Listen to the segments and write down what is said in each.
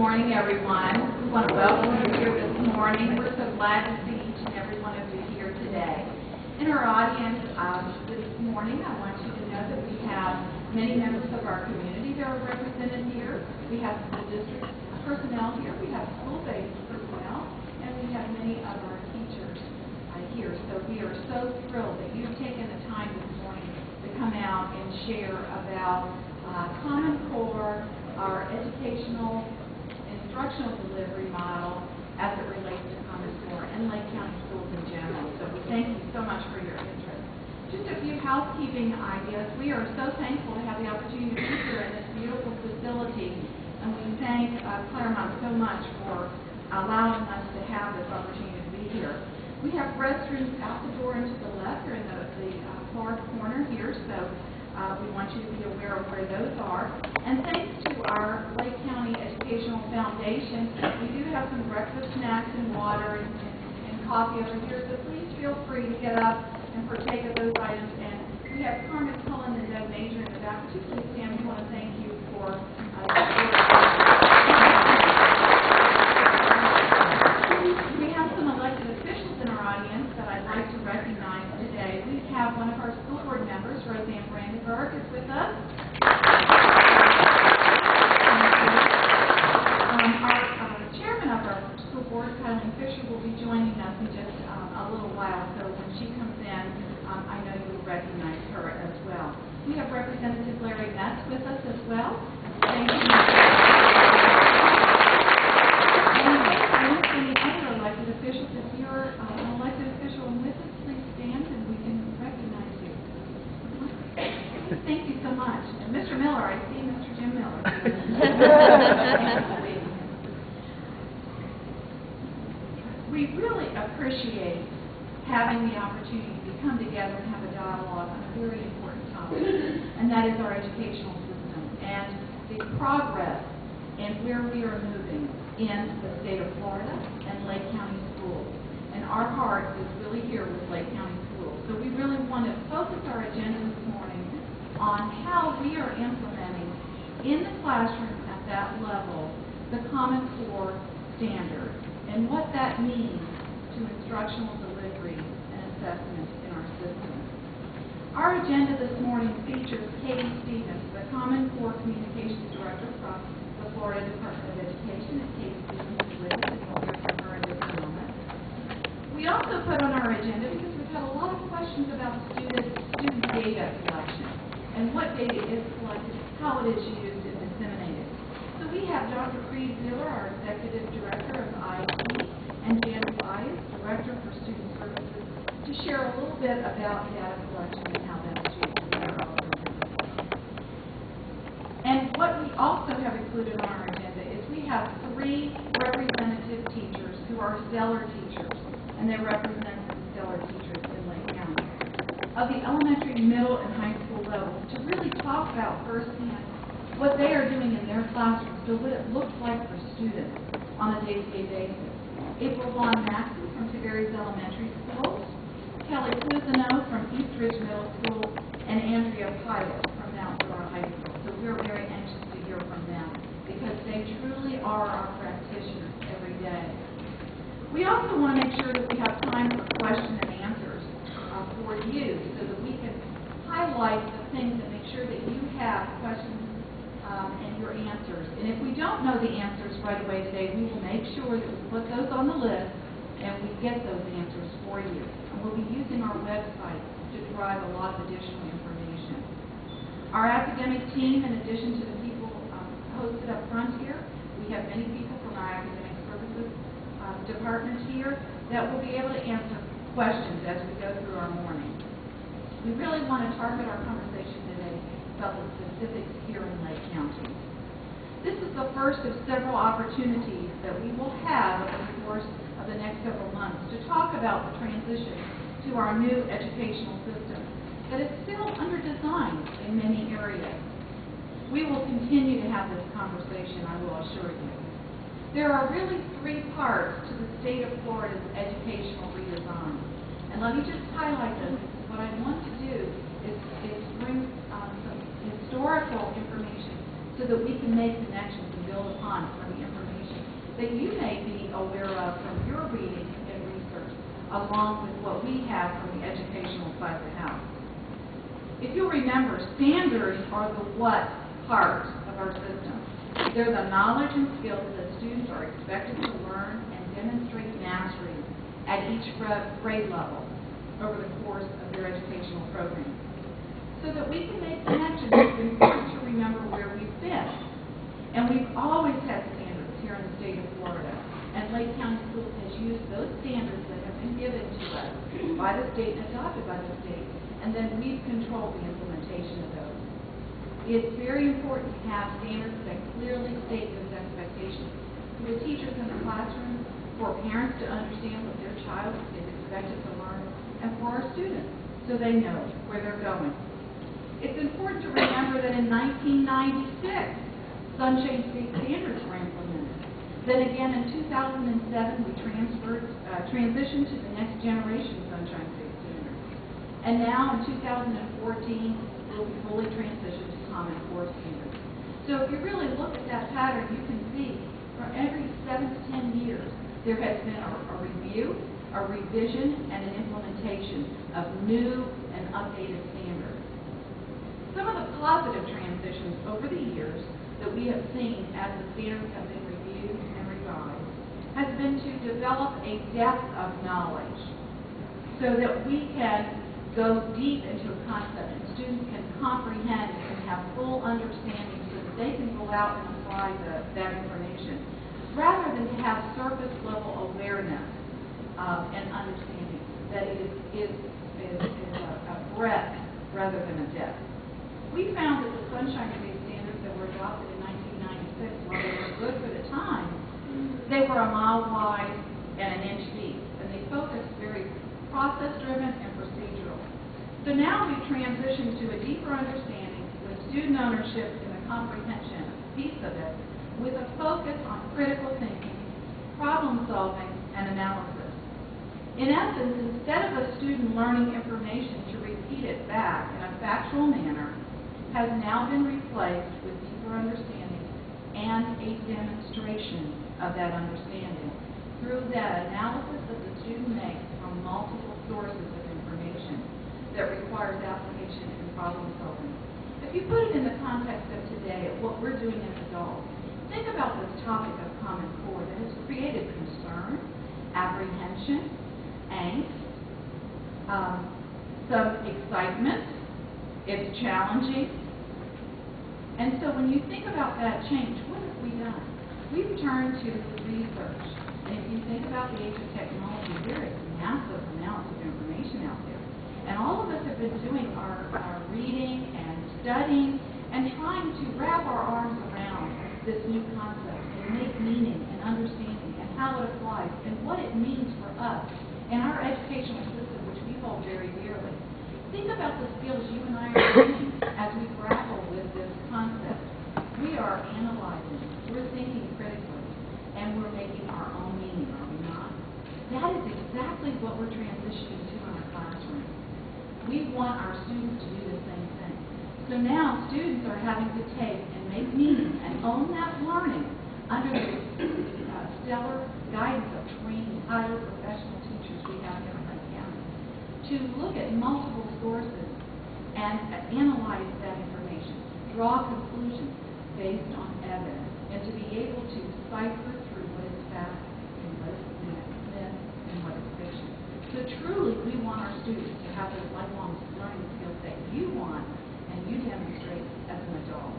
morning, everyone. We want to welcome you here this morning. We're so glad to see each and every one of you here today. In our audience this morning, I want you to know that we have many members of our community that are represented here. We have school district personnel here. We have school-based personnel, and we have many of our teachers here. So we are so thrilled that you've taken the time this morning to come out and share about Common Core, our educational instructional delivery model as it relates to Common Core and Lake County schools in general. So we thank you so much for your interest. Just a few housekeeping ideas. We are so thankful to have the opportunity to be here in this beautiful facility, and we thank Clermont so much for allowing us to have this opportunity to be here. We have restrooms out the door and to the left or in the far corner here, so we want you to be aware of where those are. And thanks to our Lake County Educational Foundation, we do have some breakfast snacks and water and coffee over here, so please feel free to get up and partake of those items. And we have Carmen Cullen and Doug Major in the back. Would you please stand? We want to thank you for We have some elected officials in our audience that I'd like to recognize today. We have one of our school board members, Roseanne Brandenburg, is with us. Our chairman of our school board, Kylie Fisher, will be joining us in just a little while. So when she comes in, I know you will recognize her as well. We have Representative Larry Metz with us as well. Thank you. Any other elected officials, if you're an elected official and with us, please stand and we can recognize you. Thank you so much. And Mr. Miller, I see Mr. Jim Miller. We really appreciate having the opportunity to come together and have a dialogue on a very important topic, and that is our educational system and the progress and where we are moving in the state of Florida and Lake County schools. And our heart is really here with Lake County schools. So we really want to focus our agenda this morning on how we are implementing in the classroom at that level the Common Core standard and what that means to instructional delivery and assessment in our system. Our agenda this morning features Katie Stevens, the Common Core Communications Director from the Florida Department of Education, and Katie Stevens is with us, and you'll hear from her in just a moment. We also put on our agenda, because we've had a lot of questions about student data collection and what data is collected, how it is used and disseminated. So we have Dr. Creed Ziller, our Executive Director of IT, and Jan Bias, Director for Student Services, to share a little bit about data collection and how that's used in their organization. And what we also have included on our agenda is we have 3 representative teachers who are stellar teachers, and they represent the stellar teachers in Lake County, of the elementary, middle, and high school levels, to really talk about firsthand what they are doing in their classrooms, so what it looks like for students on a day-to-day basis. April Vaughn Maxey from Tavares Elementary School, Kelly Cousineau from Eastridge Middle School, and Andrea Pius from Mount Dora High School. So we're very anxious to hear from them because they truly are our practitioners every day. We also want to make sure that we have time for question and answers for you so that we can highlight the things and make sure that you have questions and your answers. And if we don't know the answers right away today, we will make sure that we put those on the list and we get those answers for you. And we'll be using our website to derive a lot of additional information. Our academic team, in addition to the people hosted up front here, we have many people from our academic services department here that will be able to answer questions as we go through our morning. We really want to target our conversation today about the specifics here in Lake County. This is the first of several opportunities that we will have over the course of the next several months to talk about the transition to our new educational system that is still under design in many areas. We will continue to have this conversation, I will assure you. There are really 3 parts to the state of Florida's educational redesign. And let me just highlight those. What I want to do is bring some historical information so that we can make connections and build upon some of the information that you may be aware of from your reading and research, along with what we have from the educational side of the house. If you'll remember, standards are the what part of our system. They're the knowledge and skills that students are expected to learn and demonstrate mastery at each grade level over the course of their educational program. So that we can make connections, it's important to remember where we've been. And we've always had standards here in the state of Florida. And Lake County Schools has used those standards that have been given to us by the state and adopted by the state, and then we've controlled the implementation of those. It's very important to have standards that clearly state those expectations for the teachers in the classroom, for parents to understand what their child is expected to learn, and for our students so they know where they're going. It's important to remember that in 1996, Sunshine State standards were implemented. Then again in 2007, we transitioned to the next generation Sunshine State standards. And now in 2014, we'll be fully transitioned to Common Core standards. So if you really look at that pattern, you can see for every 7 to 10 years, there has been a review, a revision, and an implementation of new and updated standards. Some of the positive transitions over the years that we have seen as the standards have been reviewed and revised has been to develop a depth of knowledge so that we can go deep into a concept and students can comprehend and have full understanding so that they can go out and apply that information rather than to have surface level awareness and understanding that it is a breadth rather than a depth. We found that the Sunshine State standards that were adopted in 1996, while they were good for the time, they were a mile wide and an inch deep, and they focused very process-driven and procedural. So now we've transitioned to a deeper understanding with student ownership in the comprehension piece of it, with a focus on critical thinking, problem solving, and analysis. In essence, instead of a student learning information to repeat it back in a factual manner, has now been replaced with deeper understanding and a demonstration of that understanding through that analysis that the student makes from multiple sources of information that requires application and problem solving. If you put it in the context of today, of what we're doing as adults, think about this topic of Common Core that has created concern, apprehension, angst, some excitement. It's challenging. And so when you think about that change, what have we done? We've turned to research. And if you think about the age of technology, there is massive amounts of information out there. And all of us have been doing our reading and studying and trying to wrap our arms around this new concept and make meaning and understanding and how it applies and what it means for us and our educational system, which we hold very dearly. Think about the skills you and I are learning as we grapple with this concept. We are analyzing, we're thinking critically, and we're making our own meaning, are we not? That is exactly what we're transitioning to in our classroom. We want our students to do the same thing. So now students are having to take and make meaning and own that learning under the stellar guidance of trained, highly professional teachers we have here in Lake County, to look at multiple sources and analyze that information, draw conclusions based on evidence, and to be able to cipher through what is fact and what is myth and what is fiction. So truly, we want our students to have those lifelong learning skills that you want and you demonstrate as an adult.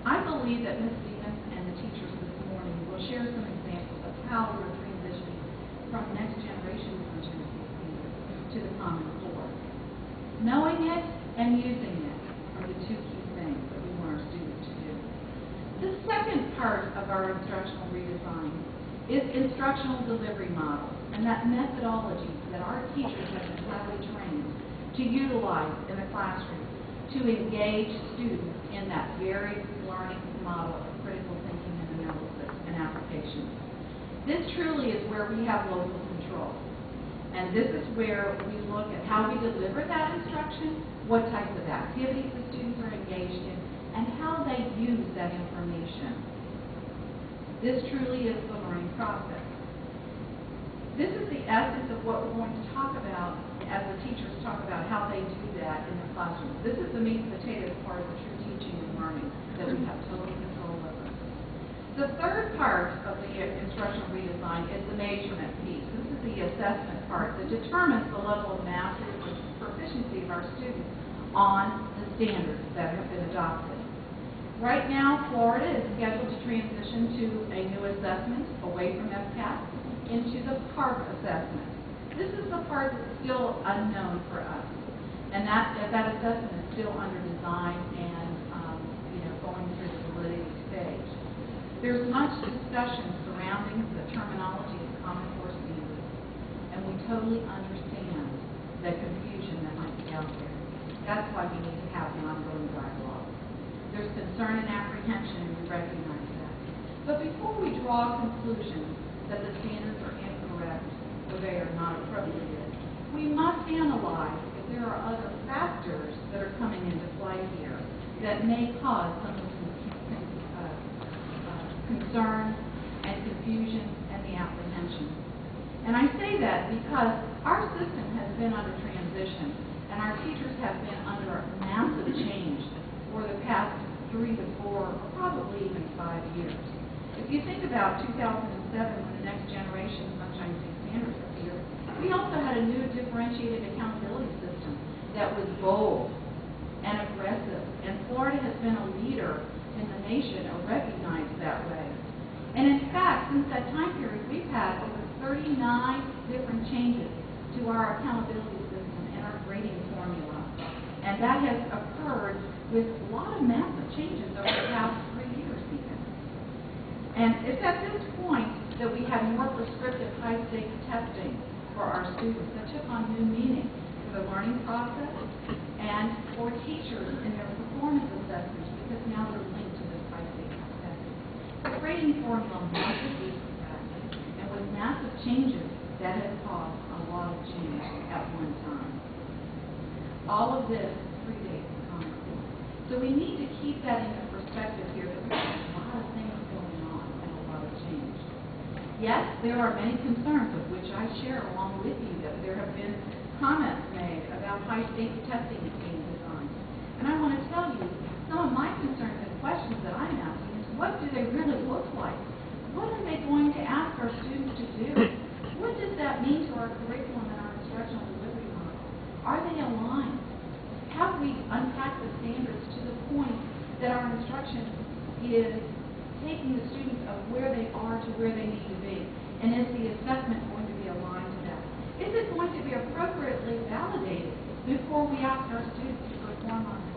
I believe that Ms. Stevens and the teachers this morning will share some examples of how we're transitioning from next generation Sunshine State standards to the Common Core. Knowing it and using it are the two key things that we want our students to do. The second part of our instructional redesign is instructional delivery models and that methodology that our teachers have been highly trained to utilize in the classroom to engage students in that very learning model of critical thinking and analysis and application. This truly is where we have local control. And this is where we look at how we deliver that instruction, what types of activities the students are engaged in, and how they transformation. This truly is the learning process. This is the essence of what we're going to talk about as the teachers talk about how they do that in the classroom. This is the meat and potatoes part of the true teaching and learning that we have total control over. The third part of the instructional redesign is the measurement piece. This is the assessment part that determines the level of mastery or proficiency of our students on the standards that have been adopted. Right now, Florida is scheduled to transition to a new assessment away from FCAT into the PARP assessment. This is the part that's still unknown for us, and that assessment is still under design and going through the validity stage. There's much discussion surrounding the terminology of the Common Core standards, and we totally understand the confusion that might be out there. That's why we need to have an ongoing dialogue. There's concern and apprehension, and we recognize that. But before we draw conclusions that the standards are incorrect or they are not appropriate, we must analyze if there are other factors that are coming into play here that may cause some of the concern and confusion and the apprehension. And I say that because our system has been under transition and our teachers have been under massive change for the past 3 to 4, or probably even 5 years. If you think about 2007, when the next generation Sunshine State Standards appeared, we also had a new differentiated accountability system that was bold and aggressive, and Florida has been a leader in the nation or recognized that way. And in fact, since that time period, we've had over 39 different changes to our accountability system and our grading formula. And that has occurred with a lot of massive changes over the past 3 years even. And it's at this point that we have more prescriptive high-stakes testing for our students that took on new meaning for the learning process and for teachers in their performance assessments, because now they're linked to this high-stakes testing. The grading formula must be perfected, and with massive changes, that has caused a lot of change at one time. All of this predates the Common Core. So we need to keep that into perspective here, that there's a lot of things going on and a lot of change. Yes, there are many concerns, of which I share along with you, that there have been comments made about high-stakes testing being designed. And I want to tell you, some of my concerns and questions that I'm asking is, what do they really look like? What are they going to ask our students to do? What does that mean to our curriculum and our instructional delivery model? Are they aligned? Have we unpacked the standards to the point that our instruction is taking the students of where they are to where they need to be? And is the assessment going to be aligned to that? Is it going to be appropriately validated before we ask our students to perform on it?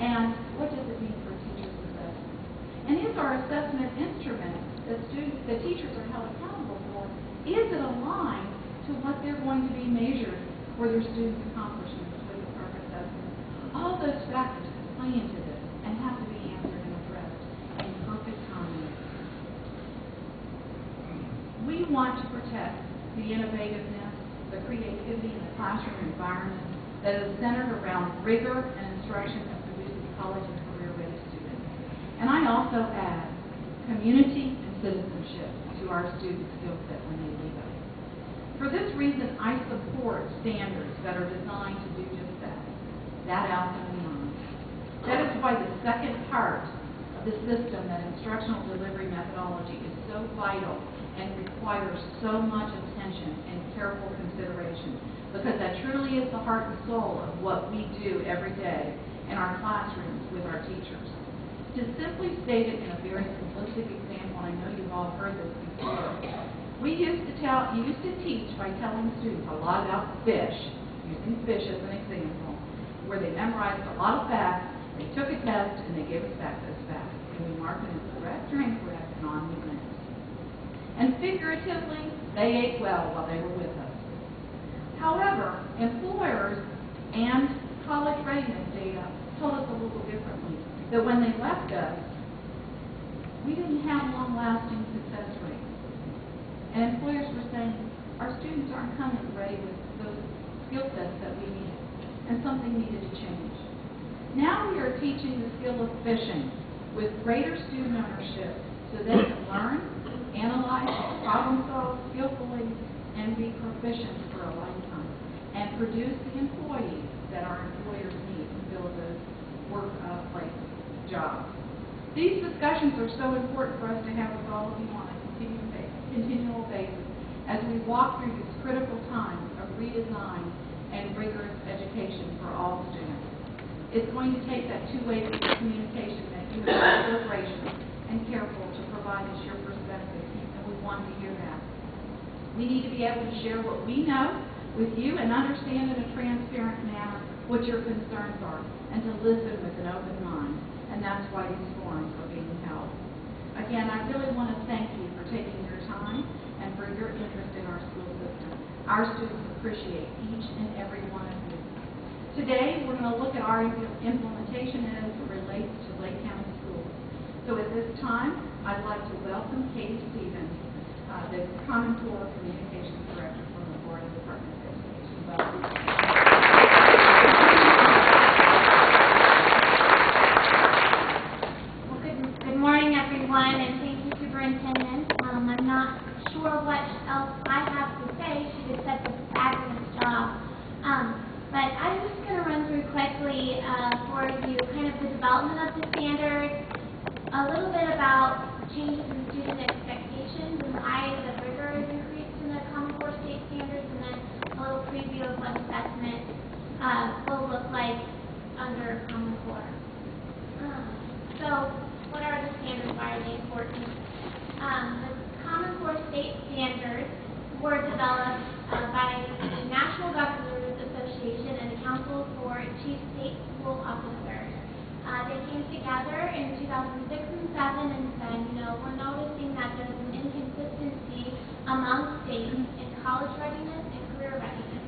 And what does it mean for teachers' assessment? And is our assessment instrument that teachers are held accountable for, is it aligned to what they're going to be measured for their students' accomplishments with the PARP assessment? All those factors play into this and have to be answered and addressed in perfect harmony. We want to protect the innovativeness, the creativity in the classroom environment that is centered around rigor and instruction that produces college and career-ready students. And I also add community and citizenship to our student skill set when they leave us. For this reason, I support standards that are designed to do just that out and beyond. That is why the second part of the system, that instructional delivery methodology, is so vital and requires so much attention and careful consideration, because that truly is the heart and soul of what we do every day in our classrooms with our teachers. To simply state it in a very simplistic example, I know you've all heard this before, we used to teach by telling students a lot about fish, using fish as an example, where they memorized a lot of facts, they took a test, and they gave us back those facts. And we marked them as correct or incorrect, and on we went. And figuratively, they ate well while they were with us. However, employers and college readiness data told us a little differently, that when they left us, we didn't have long-lasting success rates. And employers were saying, our students aren't coming ready with those skill sets that we need, and something needed to change. Now we are teaching the skill of fishing with greater student ownership so they can learn, analyze, problem solve skillfully, and be proficient for a lifetime, and produce the employees that our employers need to fill those workplace jobs. These discussions are so important for us to have with all of you on a continual basis as we walk through this critical time of redesign and rigorous education for all students. It's going to take that two-way communication that you have so gracious and careful to provide us your perspective, and we want to hear that. We need to be able to share what we know with you and understand in a transparent manner what your concerns are, and to listen with an open mind. And that's why these forums are being held. Again, I really want to thank you for taking your time and for your interest in our school system. Our students appreciate each and every one of you. Today, we're going to look at our implementation as it relates to Lake County schools. So at this time, I'd like to welcome Katie Stevens, the Common Core Communications Director from the Florida Department of Education. Welcome. Good morning, everyone, and thank you, Superintendent. I'm not sure what else I have to say. She did such a fabulous job. But I'm just going to run through quickly for you kind of the development of the standards, a little bit about changes in student expectations and why the rigor is increased in the Common Core state standards, and then a little preview of what assessment will look like under Common Core. So, what are the standards? Why are they important? The Common Core state standards were developed by the National Governors Association and the Council for Chief State School Officers. They came together in 2006 and 2007 and said, we're noticing that there's an inconsistency among states in college readiness and career readiness.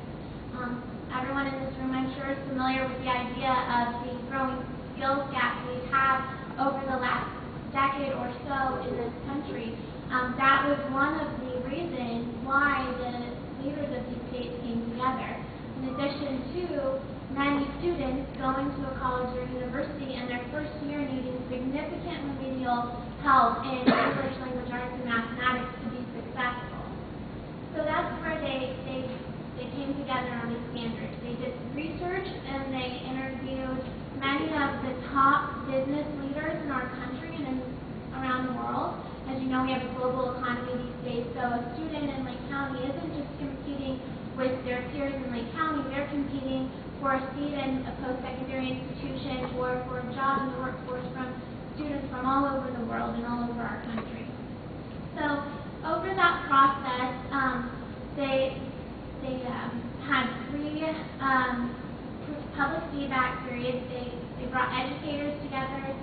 Everyone in this room, I'm sure, is familiar with the idea of the growing skills gap we've had over the last decade or so in this country. That was one of the reasons why the leaders of these states came together. In addition to many students going to a college or university and their first year needing significant remedial help in English, language arts, and mathematics to be successful. So that's where they came together on these standards. They did research and they interviewed many of the top business leaders in our country and around the world. As you know, we have a global economy these days, so a student in Lake County isn't just competing with their peers in Lake County, they're competing for a seat in a post-secondary institution or for a job in the workforce from students from all over the world and all over our country. So over that process, they had three public feedback periods. They brought educators together,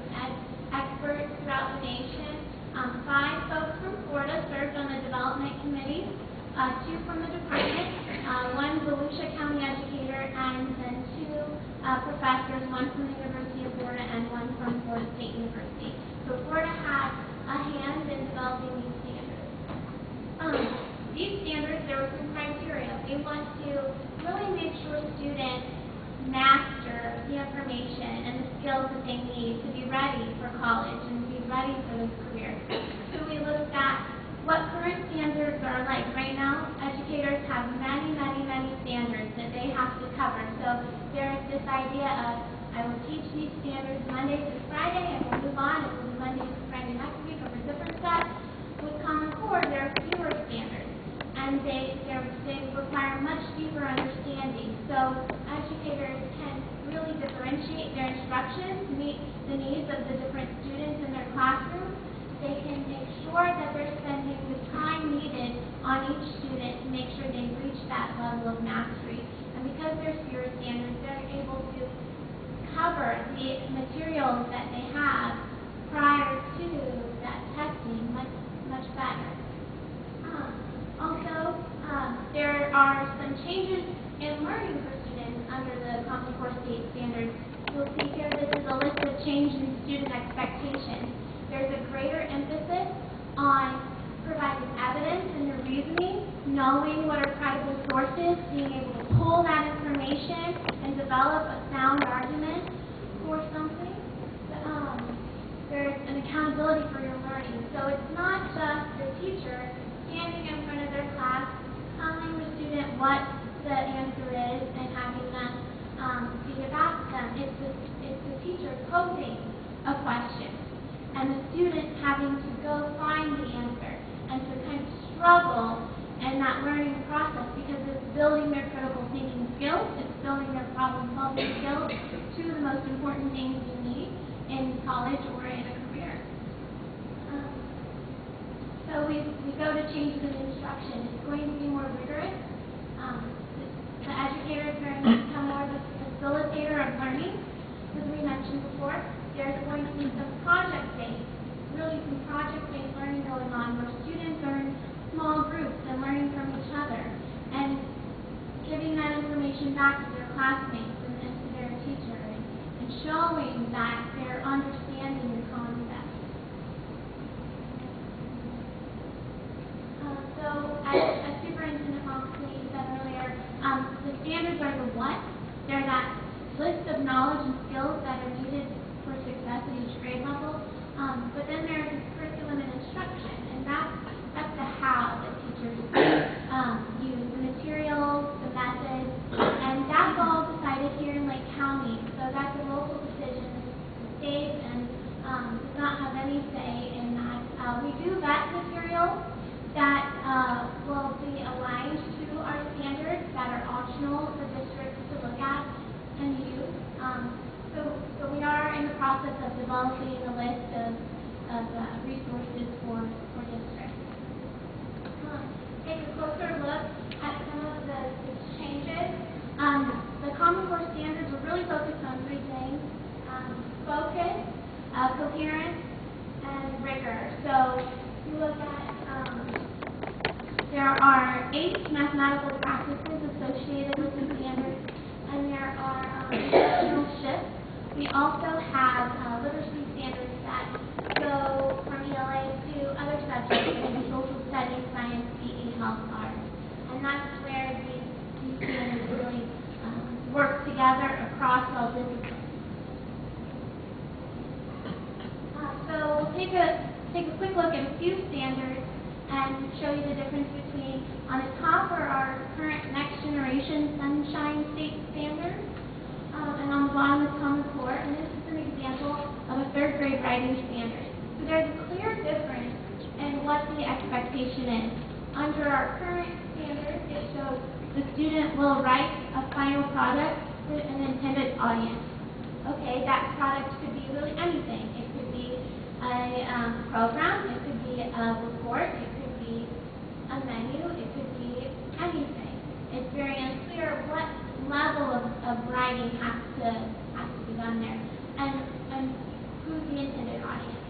experts throughout the nation. 5 folks from Florida served on the development committee, 2 from the department, 1 Volusia County educator, and then 2 professors, 1 from the University of Florida and 1 from Florida State University. So Florida had a hand in developing these standards. These standards, there were some criteria. They want to really make sure students master the information and the skills that they need to be ready for college and to be ready for those careers. So we looked at what current standards are like. Right now, educators have many standards that they have to cover. So there's this idea of, I will teach these standards Monday through Friday, and we'll move on, and we'll do Monday through Friday next week over different sets. With Common Core, there are fewer standards, and they require much deeper understanding. So educators can really differentiate their instruction to meet the needs of the different students in their classroom. They can make sure that they're spending the time needed on each student to make sure they reach that level of mastery. And because there's fewer standards, they're able to cover the materials that they have prior to that testing much better. Also, there are some changes in learning for students under the Common Core state standards. You'll see here this is a list of changes in student expectations. There's a greater emphasis on providing evidence in your reasoning, knowing what are credible sources, being able to pull that information and develop a sound argument for something. There's accountability for your learning. So it's not just the teacher standing in front of their class telling the student what the answer is and having them feed it back to them. It's the teacher posing a question and the student having to go find the answer and to kind of struggle in that learning process because it's building their critical thinking skills, it's building their problem solving skills, two of the most important things you need in college or in a career. So we go to changes in instruction. It's going to be more rigorous. The educator is going to become more the facilitator of learning, as we mentioned before. There's going to be some project-based, really some project-based learning going on where students are in small groups and learning from each other and giving that information back to their classmates and to their teacher and showing that they're understanding the concept. So as Superintendent Moxley said earlier, the standards are the what. They're that list of knowledge and skills that are needed for success at each grade level. But then there's the curriculum and instruction, and that's the how that teachers use, the materials, the methods, and that's all decided here in Lake County. So that's a local decision. The state and does not have any say in that. We do vet materials that will be aligned to our standards that are optional for districts to look at and use. So we are in the process of developing a list of resources for districts. Take a closer look at some of the changes. The Common Core standards were really focused on three things: focus, coherence, and rigor. So if you look at there are 8 mathematical practices associated with the standards, and there are instructional shifts. We also have literacy standards that go from ELA to other subjects, like social studies, science, PE, health, art. And that's where these standards really work together across all disciplines. So we'll take a quick look at a few standards and show you the difference between, on the top are our current next generation sunshine state standards, and on the bottom is Common Core, and this is an example of a 3rd grade writing standard. So there's a clear difference in what the expectation is. Under our current standards, it shows the student will write a final product to an intended audience. Okay, that product could be really anything. It could be a program, it could be a report, it could be a menu, it could be anything. It's very unclear what level of writing has to be done there, and who's the intended audience.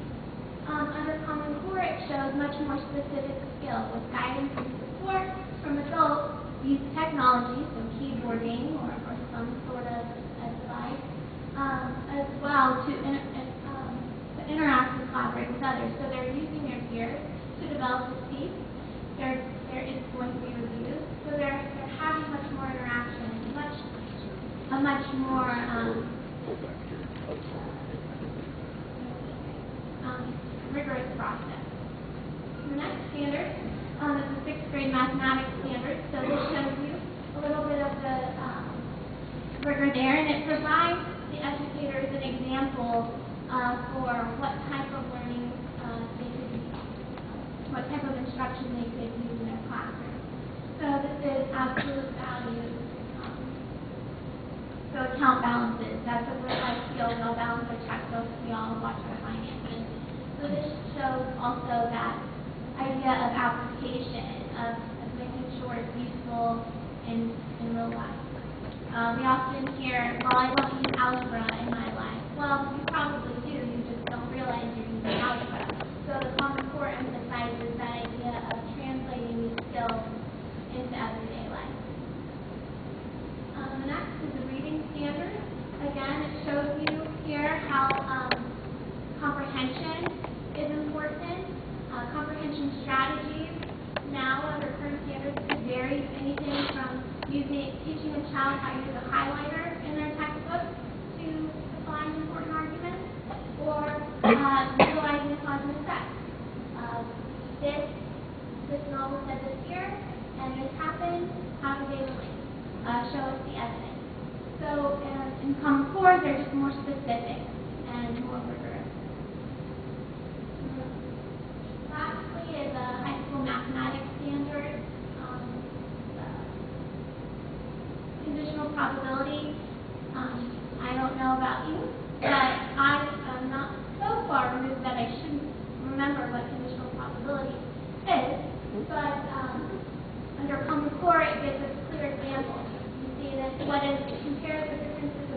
Under Common Core, it shows much more specific skill with guidance and support from adults use technology, so keyboarding or some sort of a device, as well to interact and collaborate with others. So they're using their peers to develop this piece. There is going to be reviews. So they're having much more interaction, a much more rigorous process. The next standard is the 6th grade mathematics standard. So this shows you a little bit of the rigor there, and it provides the educators an example for what type of learning they could use, what type of instruction they could use in their classroom. So this is absolute values. So account balances, that's a real life skill. We all balance our checkbooks, we all watch our finances. So this shows also that idea of application, of making sure it's useful in real life. We often hear, well, I don't use algebra in my life. Well, you probably do, you just don't realize you're using algebra. So the Common Core emphasizes that idea of translating these skills into everyday life. The next is the reading standard. Again, it shows you here how comprehension is important. Comprehension strategies now under current standards could vary anything from teaching a child how to use a highlighter in their textbook to find important arguments, or utilizing has an effect. This novel said this year, and this happened, how do they relate? Show us the evidence. So in Common Core, they're just more specific and more rigorous. Lastly is a high school mathematics standard. Conditional probability. I don't know about you, but I'm not so far removed that I shouldn't remember what conditional probability is. But under Common Core, it gives us clear examples. You see that compare the differences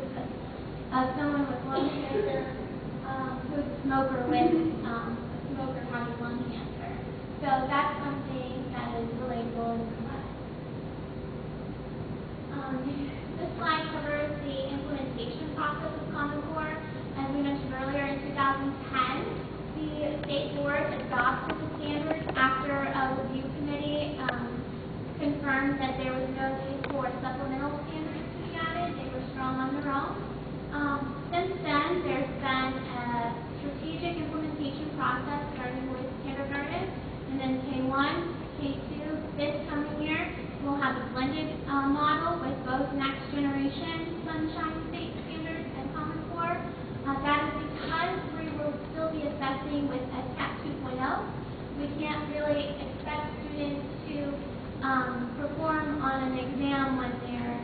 of someone with lung cancer who's a smoker with a smoker having lung cancer. So that's something that is relatable in the class. This slide covers the implementation process of Common Core. As we mentioned earlier, in 2010, the state board adopted the standards after a review committee confirmed that there was no need for supplemental standards to be added. They were strong on their own. Since then, there's been a strategic implementation process starting with kindergarten and then K1, K2. This coming year, we'll have a blended model with both next generation Sunshine State Standards and Common Core. That is because we will still be assessing with SCAT 2.0. We can't really expect students to perform on an exam when they're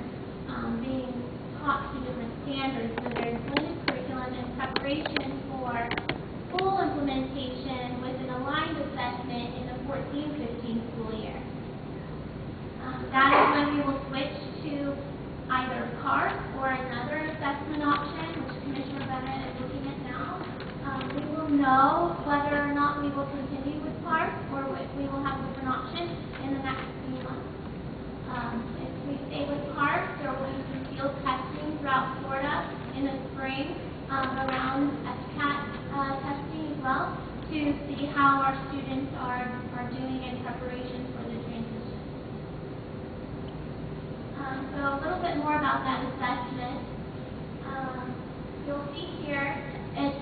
being taught to different standards. So there's blended curriculum in preparation for full implementation with an aligned assessment in the 14-15 school year. That is when we will switch to either PARC or another assessment option, which Commissioner Bennett is looking at now. We will know whether or not we will continue with PARC or we will have different options in the next few months. If we stay with PARC, there will be some field testing throughout Florida in the spring around SCAT testing as well to see how our students are doing in preparation for the transition. So a little bit more about that assessment. You'll see here, this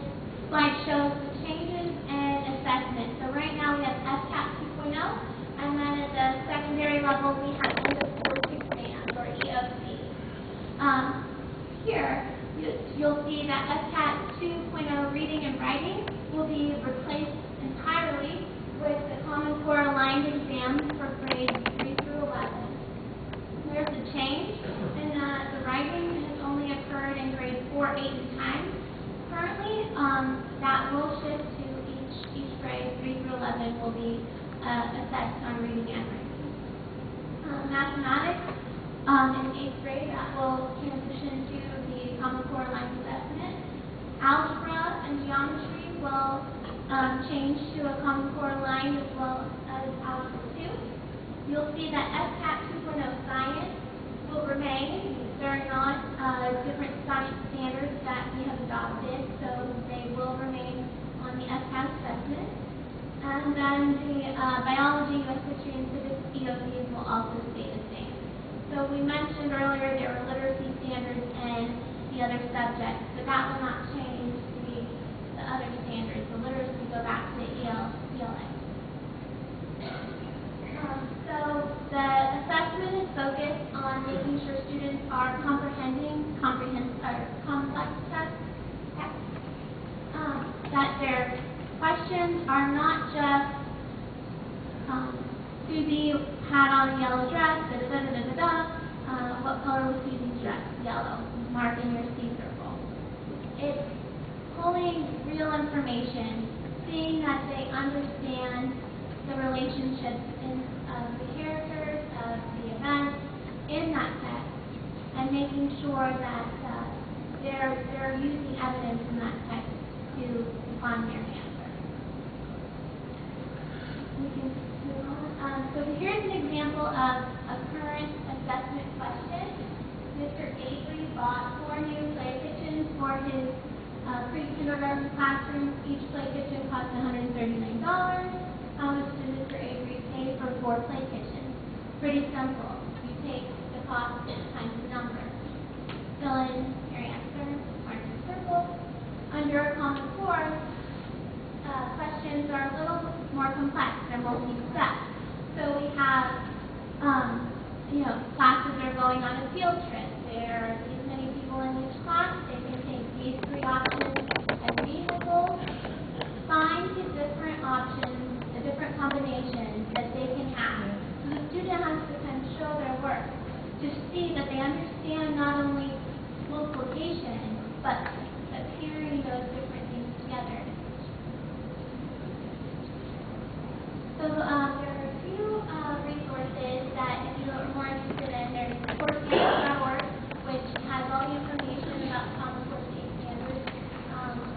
slide shows the changes in assessment. So right now we have SCAT 2.0, and then at the secondary level we have end of course exams, or EOC. Here, you'll see that SCAT 2.0 reading and writing will be replaced entirely with the Common Core aligned exams for grades 3 through 11. There's a change in the writing has only occurred in grades 4, 8, and 10. Currently, that will shift to each grade. 3 through 11 will be assessed on reading and writing. Mathematics in 8th grade, that will transition to the Common Core aligned assessment. Algebra and geometry will change to a Common Core aligned as well as Algebra 2. You'll see that SCAT 2.0 science will remain. There are not different science standards that we have adopted, so they will remain on the SCAT assessment. And then the biology, U.S. history, and civics EOCs will also stay the same. So we mentioned earlier there were literacy standards and the other subjects, but that will not change to be the other standards. The literacy go back to ELA. So the assessment is focused on making sure students are comprehending complex text, that their questions are not just Susie had on a yellow dress, what color was Susie's dress? Yellow. Mark in your C circle. It's pulling real information, seeing that they understand the relationships in the characters of the events in that text, and making sure that they're using evidence in that text to find their answer. We can move on. So here's an example of a current assessment question. Mr. Avery bought 4 new play kitchens for his pre-kindergarten classroom. Each play kitchen cost $139. How much did Mr. Avery pay for 4 play kitchens? Pretty simple. You take the cost times the number. Fill in your answer, mark your circle. Under a Common Core question, are a little more complex. They're multi-step. So we have, classes are going on a field trip. There are these many people in each class. They can take these 3 options as vehicles. Find the different options, the different combinations that they can have. So the student has to kind of show their work to see that they understand not only multiplication, but pairing those different things together. So there are a few resources that if you are more interested in, there's coursestandards.org, which has all the information about common core state standards,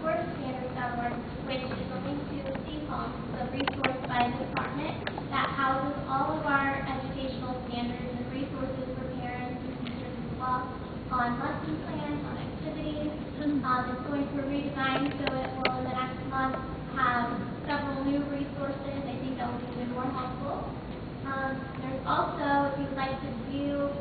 coursestandards.org, which is a link to the CPOM, the resource by the department that houses all of our educational standards and resources for parents and teachers as well on lesson plans, on activities. It's going through redesign, so it will in the next month have several new resources. I think that will be even more helpful. There's also, if you'd like to view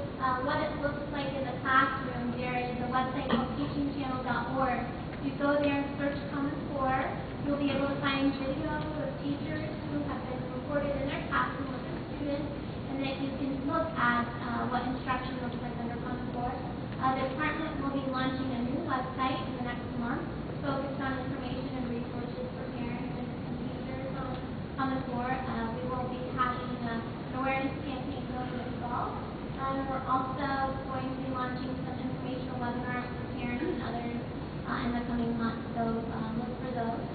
what it looks like in the classroom, there is a website called teachingchannel.org. If you go there and search Common Core, you'll be able to find videos of teachers who have been recorded in their classroom with their students, and that you can look at what instruction looks like under Common Core. The department will be launching a new website in the next month focused on information and resources for parents and teachers on Common Core. We will be having an awareness campaign going as well. We're also going to be launching some informational webinars for parents and others in the coming months, so look for those.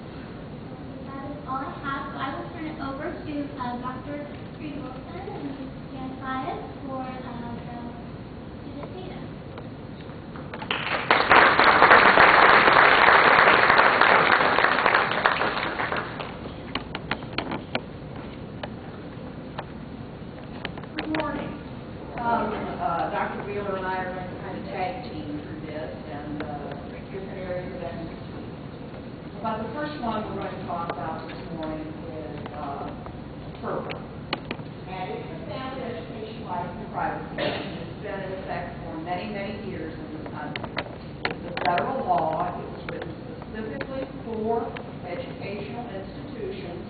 That is all I have, so I will turn it over to Dr. Reed Wilson and Dan Fias for the student data. Good morning. Dr. Wheeler and I are going to kind of tag team through this and different areas of expertise. But the first one we're going to talk about this morning is FERPA. And it's the Family Education Rights and Privacy Act. It's been in effect for many, many years in this country. It's a federal law. It was written specifically for educational institutions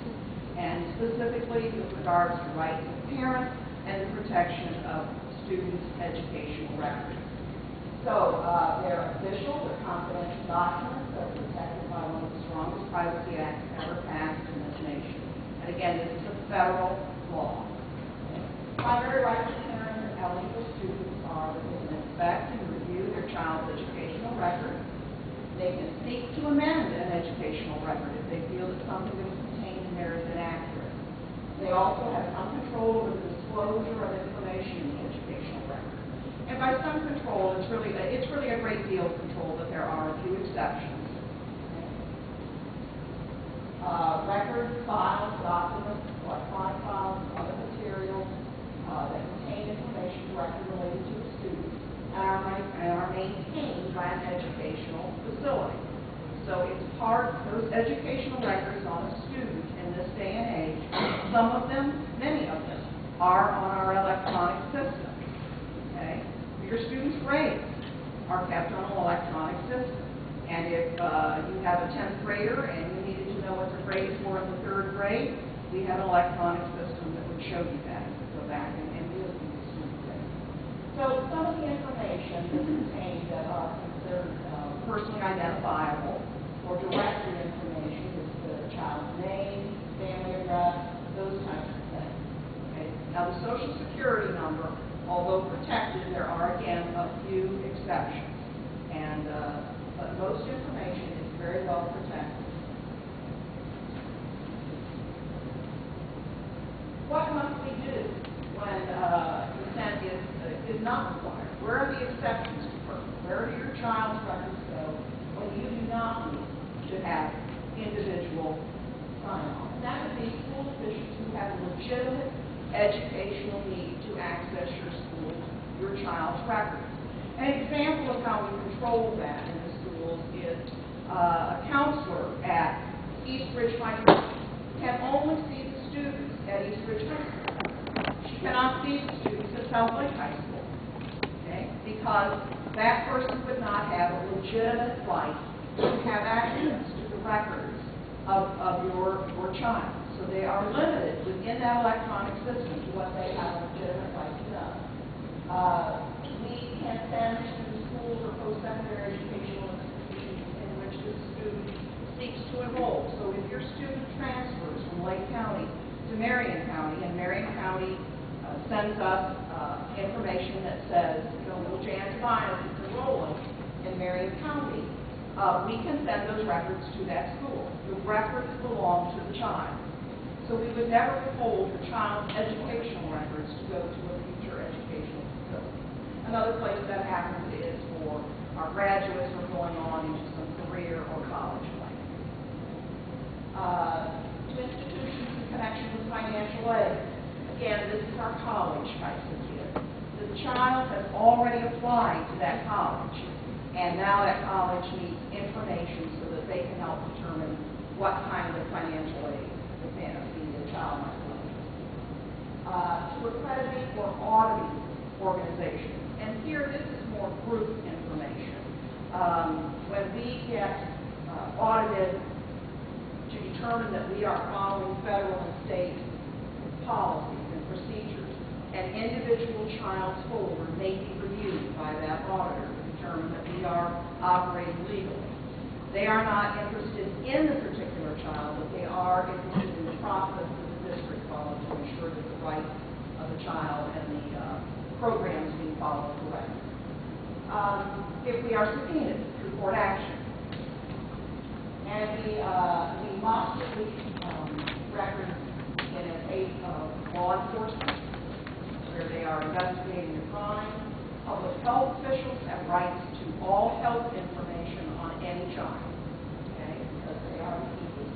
and specifically with regards to rights of parents and the protection of students' educational records. So they're official, they're confidential documents that are protected by one of the strongest privacy acts ever passed in this nation. And again, this is a federal law. Primary rights of parents and eligible students are that they can inspect and review their child's educational record. They can seek to amend an educational record if they feel that something that was contained in there is inaccurate. They also have some control over the disclosure of information in the educational record. And by some control, it's really a great deal of control, but there are a few exceptions. Records, files, documents, electronic files, and other materials that contain information directly related to the student and are maintained by an educational facility. So it's part, those educational records on a student in this day and age, some of them, many of them, are on our electronic system. Okay? Your students' grades are kept on an electronic system. And if you have a 10th grader and you needed to know what their grades were in the 3rd grade, we have an electronic system that would show you that. You could go back and look at the student grade. So some of the information that's contained that are considered personally identifiable or directory information is the child's name, family address, those types of things. Okay? Now the Social Security number, although protected, there are again a few exceptions. And but most information is very well protected. What must we do when consent is not required? Where are the exceptions to FERPA? Where do your child's records go when you do not need to have individual sign-on? And that would be school officials who have a legitimate educational need to access your child's records. An example of how we control that in the schools is a counselor at East Ridge High School can only see the students at East Ridge High School. She cannot see the students at South Lake High School, okay? Because that person would not have a legitimate right to have access to the records of your per child. So they are limited within that electronic system to what they have a legitimate right to know. We can send to schools or post-secondary educational institutions in which the student seeks to enroll. So if your student transfers from Lake County to Marion County, and Marion County sends us information that says, little Jan Tobias is enrolling in Marion County, we can send those records to that school. The records belong to the child. So we would never withhold the child's educational records to go to a future educational facility. Another place that happens is for our graduates who are going on into some career or college life. To institutions in connection with financial aid. Again, this is our college types of kids. The child has already applied to that college, and now that college needs information so that they can help determine what kind of financial aid the child might want. To accrediting or auditing organizations. And here, this is more group information. When we get audited to determine that we are following federal and state policies and procedures, an individual child's folder may be reviewed by that auditor to determine that we are operating legally. They are not interested in the particular child, but they are interested in the process that the district follows to ensure that the rights of the child and the programs being followed correctly. If we are subpoenaed through court action, and we must release records in a case of law enforcement, where they are investigating a crime, public health officials have rights to all health information on any child, okay, because they are people.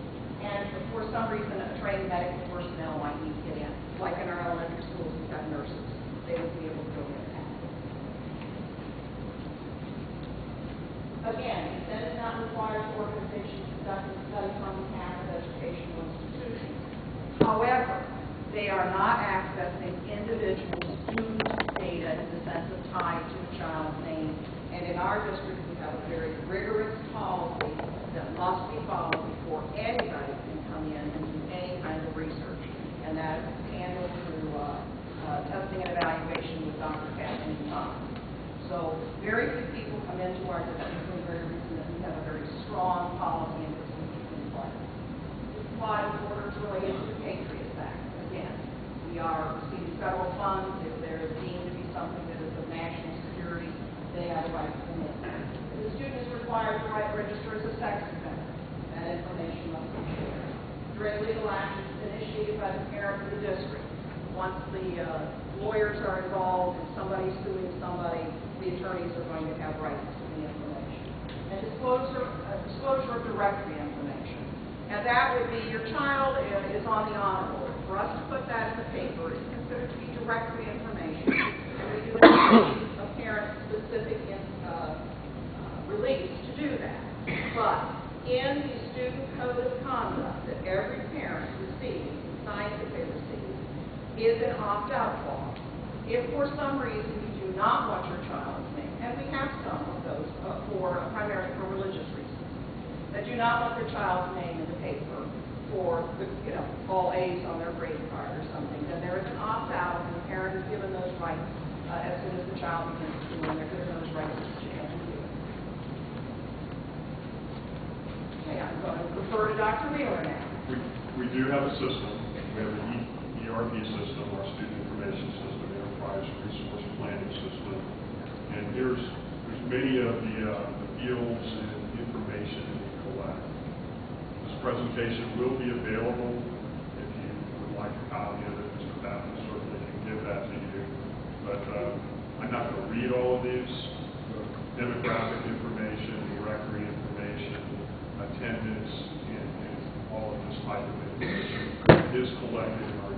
And if for some reason a trained medical personnel might need to get in, like in our elementary schools, we've got nurses, they would be able to go in and access. Again, consent is not required for organizations conducting studies on behalf of educational institutions. However, they are not accessing individual student data in the sense of tied to a child's name. And in our district, we have a very rigorous policy that must be followed before anybody can come in and do any kind of research. And that is handled through testing and evaluation with Dr. Kathleen Thomas. So very few people come into our district for the very reason that we have a very strong policy and procedures in place. This slide is orders related to the Patriot Act. Again, we are receiving federal funds. If there is deemed to be something that is of national security, they have a right to come in. If the student is required to register as a sex offender, that information must be shared. During legal actions initiated by the parent of the district, once the lawyers are involved and somebody's suing somebody, the attorneys are going to have rights to the information. And disclosure of directory information. And that would be your child is on the honor roll. For us to put that in the paper is considered to be directory information. And we do have a parent-specific release to do that. But in the student code of conduct that every parent receives, and signs that they receive, is an opt-out clause. If for some reason you do not want your child's name, and we have some of those primarily for religious reasons, that do not want their child's name in the paper for all A's on their grade card or something, then there is an opt-out, and the parent is given those rights as soon as the child begins school, and they're given those rights to chance to do it. Okay, I'm going to refer to Dr. Wheeler now. We do have a system. We have an ERP system, our student information system, enterprise resource planning system, and there's many of the fields and information that we collect. This presentation will be available if you would like a copy of it. Mr. Batten certainly can give that to you, but I'm not going to read all of these. Demographic information, directory information, attendance, and all of this type of information is collected in our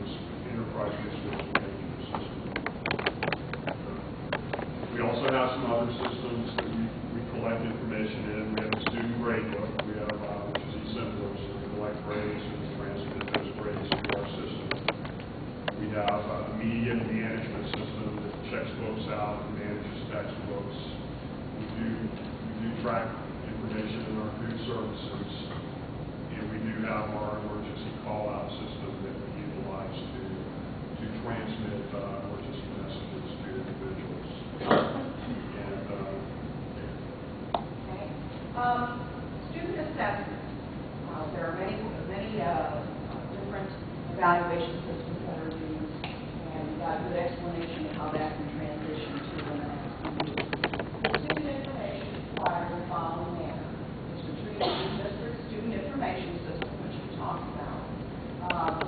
enterprise resource management system. We also have some other systems that we collect information in. We have a student grade book. We have, which is e-simplers. We collect grades and transmit those grades through our system. We have a media management system that checks books out and manages textbooks. We do track information in our food services, and we do have our emergency call evaluation systems that are used, and we got a good explanation of how that can transition to the next. The student information required in the following manner is to treat the district student information system, which we talked about.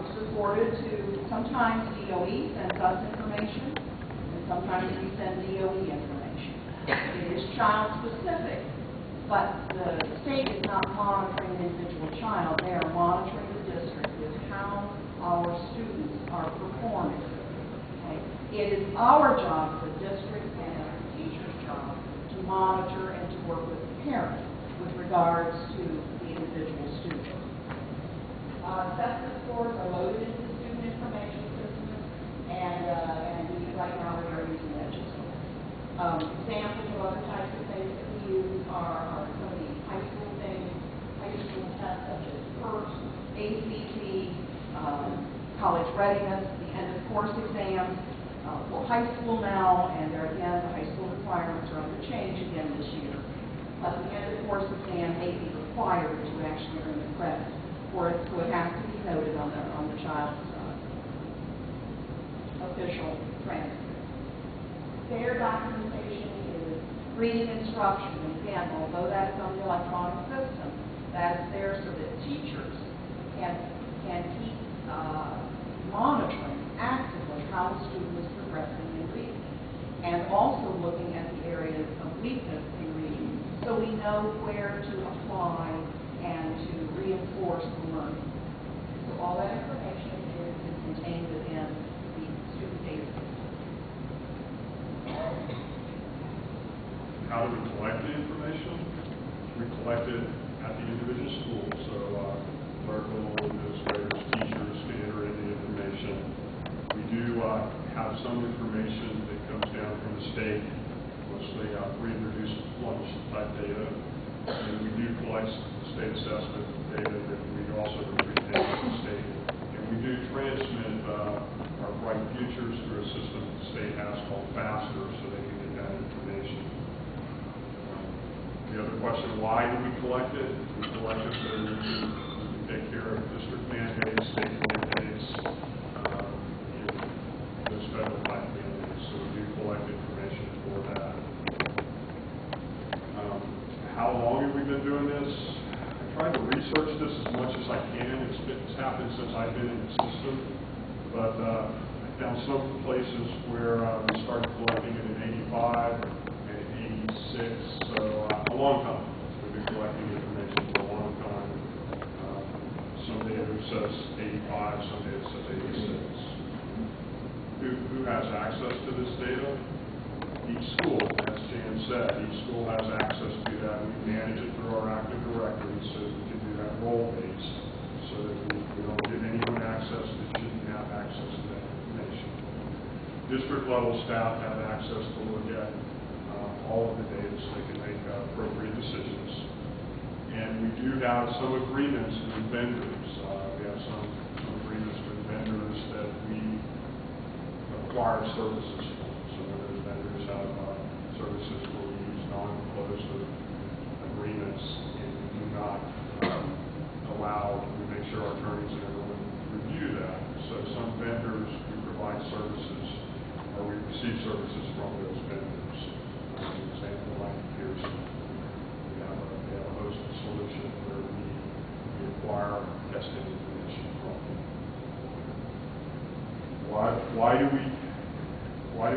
It's reported to, sometimes DOE sends us information, and sometimes we send DOE information. It is child-specific, but the state is not monitoring the individual child. They are monitoring the district with how our students are performing. Okay? It is our job, the district and the teacher's job, to monitor and to work with the parent with regards to the individual student. Assessment scores are loaded into the student information system, and right now we are using edges. Examples of other types of things that we use are some of the high school things, high school tests such as PERT, ACT, college readiness, the end of course exams for high school now, and there again, the high school requirements are under change again this year. The end of course exam may be required to actually earn the credit for it, so it has to be noted on the child's official transcript. Their documentation is reading instruction, and again, although that is on the electronic system, that is there so that teachers can keep monitoring actively how the student is progressing in reading, and also looking at the areas of weakness in reading, so we know where to apply and to reinforce the learning. So all that information is contained within the student data system. How do we collect the information? We collect it at the individual school. So clerical administrators, teachers can enter in the information. We do have some information that comes down from the state, mostly reintroduced lunch type data. And we do collect state assessment data that we also retain from the state. And we do transmit our Bright Futures through a system that the state has called FASTER, so they can get that information. The other question, why do we collect it? We collect it so we can take care of district mandates, state mandates, and those federal type mandates. So we do collect information for that. How long have we been doing this? I tried to research this as much as I can. It's happened since I've been in the system, but I found some places where we started collecting it in '85 and '86, so a long time. We've been collecting information for a long time. Some data says 85, some data says 86. Who has access to this data? Each school, as Jan said, each school has access to that. We manage it through our active directory, so we can do that role-based, so that we don't give anyone access that shouldn't have access to that information. District-level staff have access to look at all of the data so they can make appropriate decisions. And we do have some agreements with vendors. We have some agreements with vendors that we acquire services from. So those vendors have services where we use non-disclosure agreements, and we do not allow, we make sure our attorneys and everyone review that. So some vendors, we provide services, or we receive services from those vendors. For example, like Pearson, they have a hosted solution where we acquire testing information from them. Why do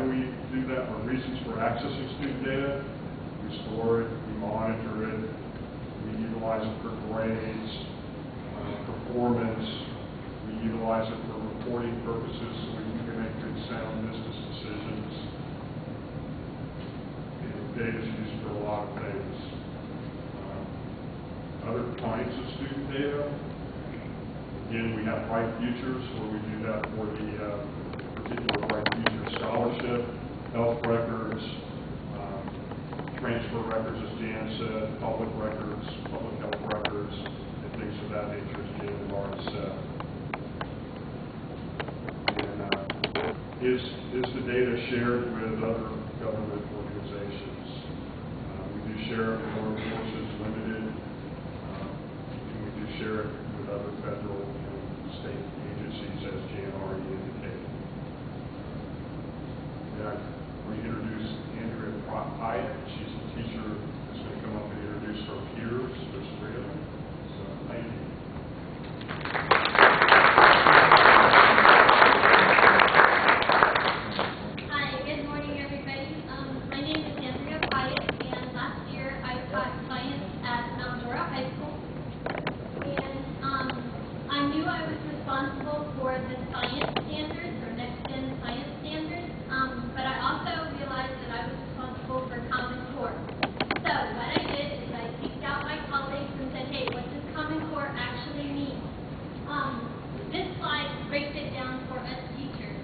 we do that? For reasons for accessing student data, we store it, we monitor it, we utilize it for grades, performance, we utilize it for reporting purposes so we can make good sound business decisions. And data is used for a lot of things. Other kinds of student data, again, we have Bright Futures where we do that for the particular Bright Future scholarship, health records, transfer records, as Jan said, public records, public health records, and things of that nature, as Jan had already said. And is the data shared with other government organizations? We do share it with Armed Forces Limited, and we do share it with other federal and state agencies the science standards or next-gen science standards, but I also realized that I was responsible for Common Core. So what I did is I seeked out my colleagues and said, hey, what does Common Core actually mean? This slide breaks it down for us teachers.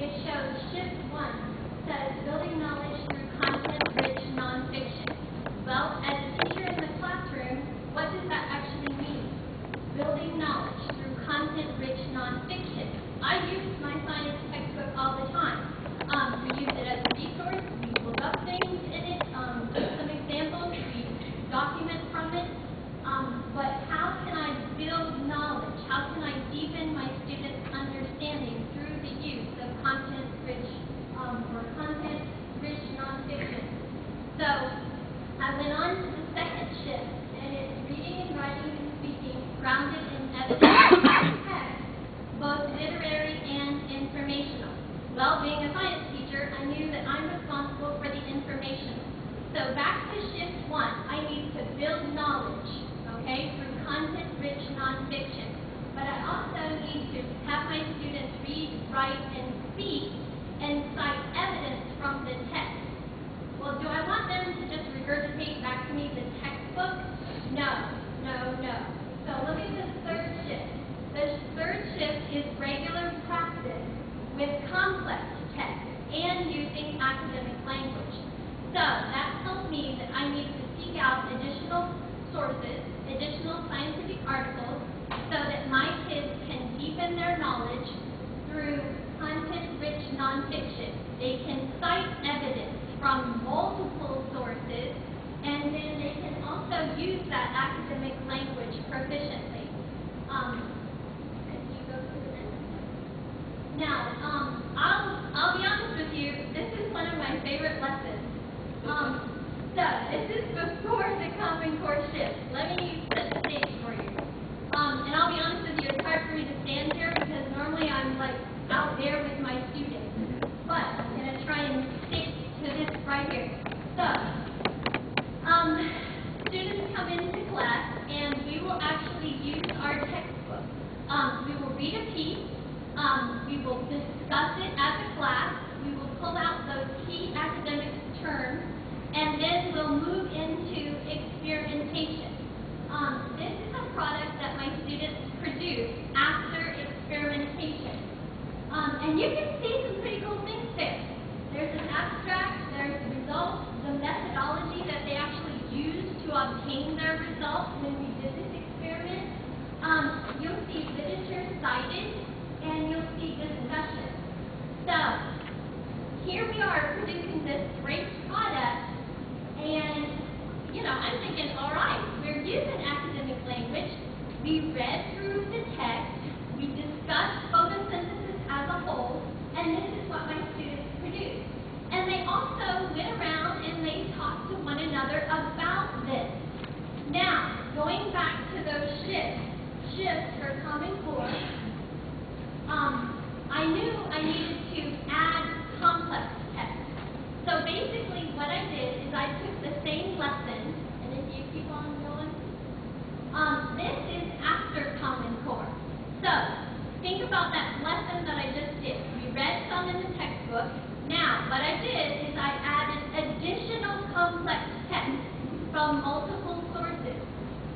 It shows shift 1 says building knowledge through content-rich nonfiction. Well, as a teacher in the classroom, what does that actually mean? Building knowledge through content-rich nonfiction. I use my science textbook all the time. We use it as a resource. We look up things in it, some examples. We document from it. But how can I build knowledge? How can I deepen my students' understanding through the use of content-rich or content-rich nonfiction? So I went on to the second shift, and it's reading and writing and speaking grounded in evidence text, both literary and informational. Well, being a science teacher, I knew that I'm responsible for the information. So back to shift 1, I need to build knowledge, okay, through content-rich nonfiction. But I also need to have my students read, write, and speak, and cite evidence from the text. Well, do I want them to just regurgitate back to me the textbook? No, no, no. So look at the third shift. The third shift is regular practice with complex text and using academic language. So that tells me that I need to seek out additional sources, additional scientific articles, so that my kids can deepen their knowledge through content-rich nonfiction. They can cite evidence from multiple sources, and then they can also use that academic language proficiently. Can you go to the next one? Now, I'll be honest with you, this is one of my favorite lessons. So this is before the Common Core shift. Let me set the stage for you. And I'll be honest with you, it's hard for me to stand here because normally I'm like out there with my students. But I'm going to try and stick to this right here. So, students come into class and we will actually use our textbook. We will read a piece. We will discuss it as a class. We will pull out those key academic terms, and then we'll move into experimentation. This is a product that my students produce after experimentation. And you can see some pretty cool things there. There's an abstract, there's results, the methodology that they actually used to obtain their results when we did this experiment. You'll see literature cited, and you'll see discussion. So, here we are producing this great product, and, you know, I'm thinking, all right, we're using academic language. We read through the text. We discussed photosynthesis as a whole, and this is what my students produced. And they also went around and they talked to one another about this. Now, going back to those shifts for Common Core, I knew I needed to add complex text. So basically what I did is I took the same lesson, and if you keep on going, this is after Common Core. So think about that lesson that I just did. We read some in the textbook. Now, what I did is I added additional complex text from multiple sources.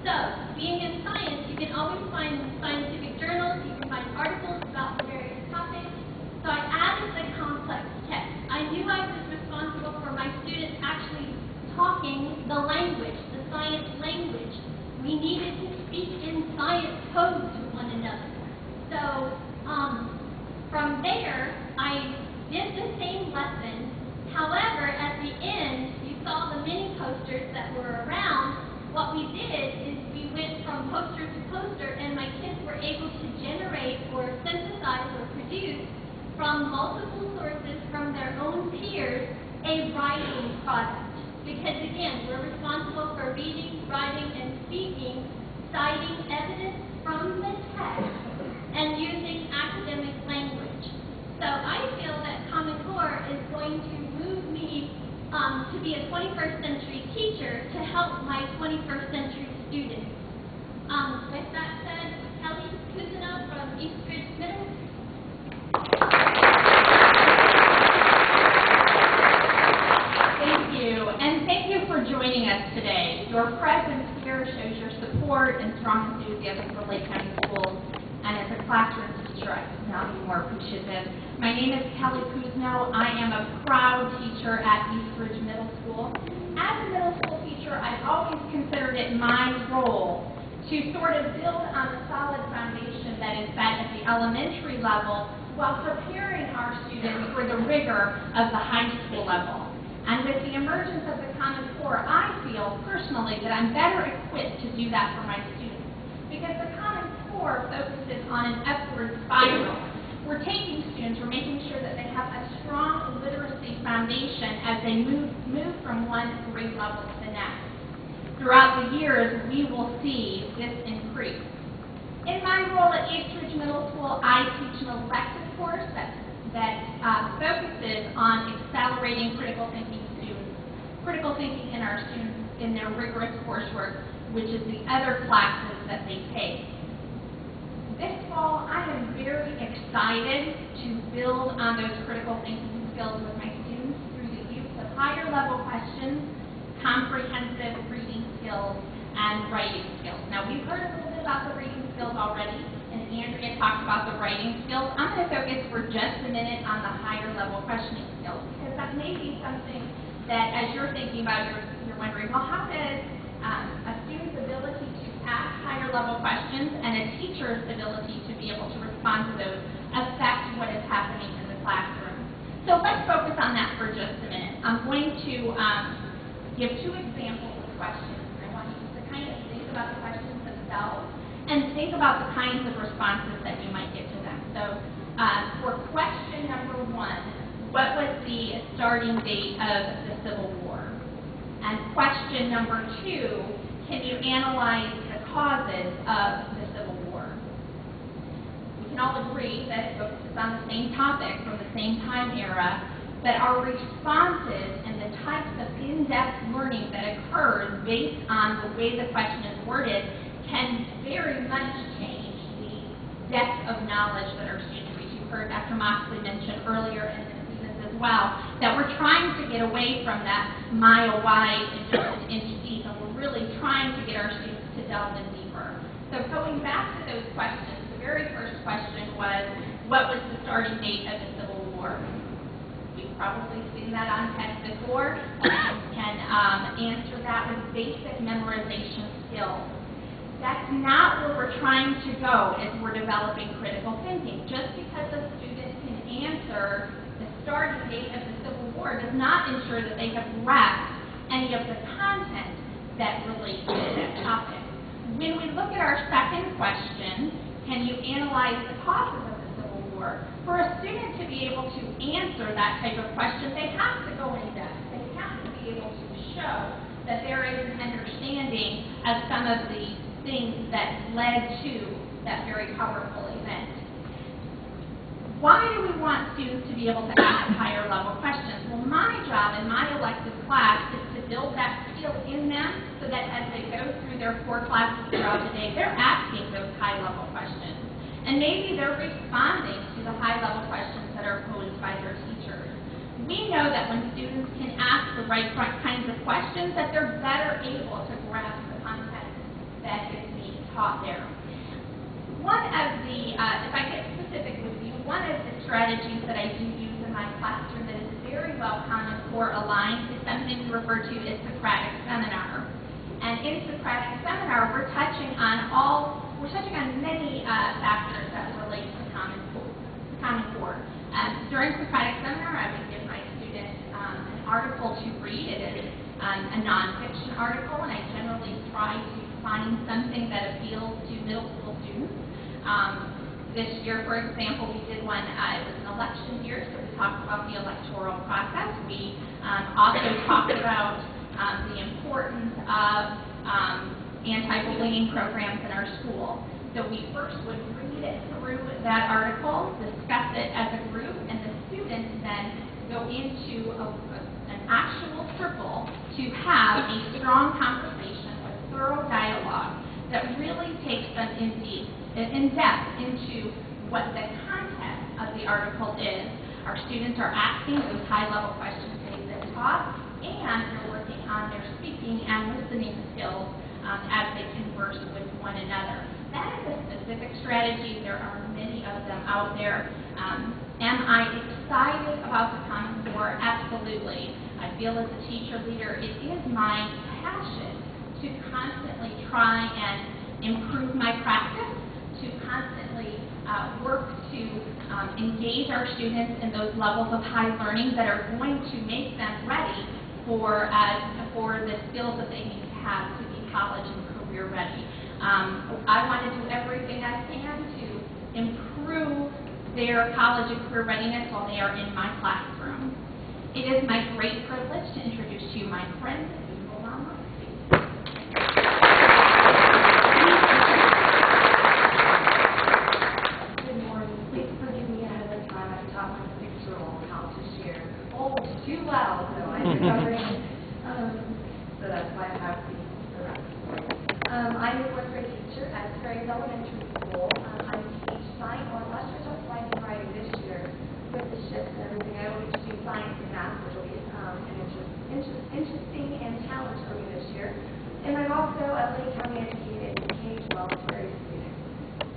So, being in science, you can always find scientific journals, you can find articles about the various topics. So I added the complex text. I knew I was responsible for my students actually talking the language, the science language. We needed to speak in science code to one another. So, from there, I did the same lesson. However, at the end, you saw the mini posters that were around. What we did is we went from poster to poster, and my kids were able to generate or synthesize or produce from multiple sources from their own peers a writing product. Because again, we're responsible for reading, writing, and speaking, citing evidence from the text, and using academic language. So I feel that Common Core is going to move me to be a 21st century teacher to help my 21st century students. With that said, Kelly Cousineau from East Ridge Middle. classroom teacher, I could not be more appreciative. My name is Kelly Kuzno. I am a proud teacher at Eastridge Middle School. As a middle school teacher, I've always considered it my role to sort of build on the solid foundation that is set at the elementary level while preparing our students for the rigor of the high school level. And with the emergence of the Common Core, I feel personally that I'm better equipped to do that for my students, because the Common Core focuses on an upward spiral. We're taking students, we're making sure that they have a strong literacy foundation as they move from one grade level to the next. Throughout the years, we will see this increase. In my role at Eastridge Middle School, I teach an elective course that focuses on accelerating critical thinking in our students in their rigorous coursework, which is the other classes that they take. This fall, I am very excited to build on those critical thinking skills with my students through the use of higher level questions, comprehensive reading skills, and writing skills. Now, we've heard a little bit about the reading skills already, and Andrea talked about the writing skills. I'm going to focus for just a minute on the higher level questioning skills, because that may be something that, as you're thinking about, you're wondering, well, how does a student's ability to ask higher level questions and a teacher's ability to be able to respond to those affect what is happening in the classroom? So let's focus on that for just a minute. I'm going to give two examples of questions. I want you to kind of think about the questions themselves and think about the kinds of responses that you might get to them. So for question number one, what was the starting date of the Civil War? And question number two, can you analyze the causes of the Civil War? We can all agree that it focuses on the same topic from the same time era, but our responses and the types of in-depth learning that occurs based on the way the question is worded can very much change the depth of knowledge that our students reach. You heard Dr. Moxley mention earlier in this as well, that we're trying to get away from that mile wide and just an inch deep, and we're really trying to get our students to delve in deeper. So going back to those questions, the very first question was, what was the starting date of the Civil War? You've probably seen that on text before. You can answer that with basic memorization skills. That's not where we're trying to go as we're developing critical thinking. Just because a student can answer the starting date of the Civil War does not ensure that they have grasped any of the content that relates to that topic. When we look at our second question, can you analyze the causes of the Civil War? For a student to be able to answer that type of question, they have to go in depth. They have to be able to show that there is an understanding of some of the things that led to that very powerful event. Why do we want students to be able to ask higher level questions? Well, my job in my elective class is to build that skill in them so that as they go through their core classes throughout the day, they're asking those high level questions. And maybe they're responding to the high level questions that are posed by their teachers. We know that when students can ask the right kinds of questions, that they're better able to grasp the content that is being taught there. One of the, if I get specific with you, one of the strategies that I do use in my classroom that is very well Common Core aligned is something we refer to as Socratic Seminar. And in Socratic Seminar, we're touching on many factors that relate to Common Core. During Socratic Seminar, I would give my students an article to read. It is a nonfiction article, and I generally try to find something that appeals to middle school students. This year, for example, we did one, it was an election year, so we talked about the electoral process. We also talked about the importance of anti-bullying programs in our school. So we first would read it through that article, discuss it as a group, and the students then go into an actual circle to have a strong conversation with thorough dialogue that really takes them in depth into what the content of the article is. Our students are asking those high-level questions they've been taught, and they're working on their speaking and listening skills as they converse with one another. That is a specific strategy. There are many of them out there. Am I excited about the Common Core? Absolutely. I feel as a teacher leader, it is my passion to constantly try and improve my practice, to constantly work to engage our students in those levels of high learning that are going to make them ready for the skills that they need to have to be college and career ready. I want to do everything I can to improve their college and career readiness while they are in my classroom. It is my great privilege to introduce to you my friend, Good morning. Please forgive me ahead of time. I taught my 6-year-old how to share almost too loud, so I'm recovering. So that's why I have the rest. I'm a fourth grade teacher at Clermont Elementary School. I teach science. Well, last year I taught science and writing. This year, with the shifts and everything, I only teach science and math, which will be an interesting and challenge for me this year. And I'm also a Lake County educated K-12 Terry student.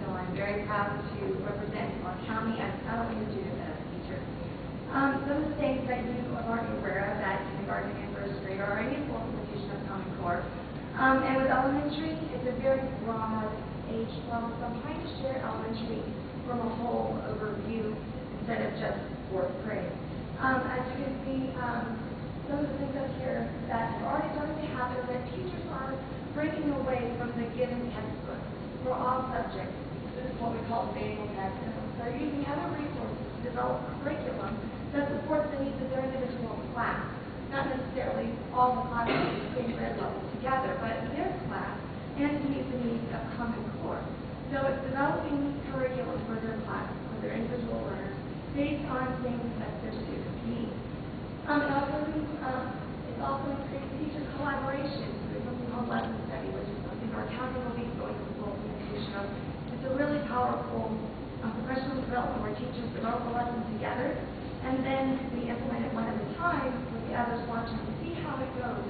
So I'm very proud to represent our county as not only a student but as a teacher. Some of the things that you are already aware of, that kindergarten and first grade are already a full implementation of Common Core. And with elementary, it's a very broad age level. So I'm trying to share elementary from a whole overview instead of just fourth grade. As you can see, some of the things up here that have already started to happen, that teachers are breaking away from the given textbook for all subjects. This is what we call manual text. They're using other resources to develop curriculum that supports the needs of their individual class. Not necessarily all the classes at the same grade level together, but their class and to meet the needs of Common Core. So it's developing curriculum for their class, for their individual learners, based on things that their students need. It also increased teacher collaboration through something called lesson study, which is something our county will be going to full implementation of. It's a really powerful professional development where teachers develop a lesson together, and then we implement it one at a time with the others watching to see how it goes,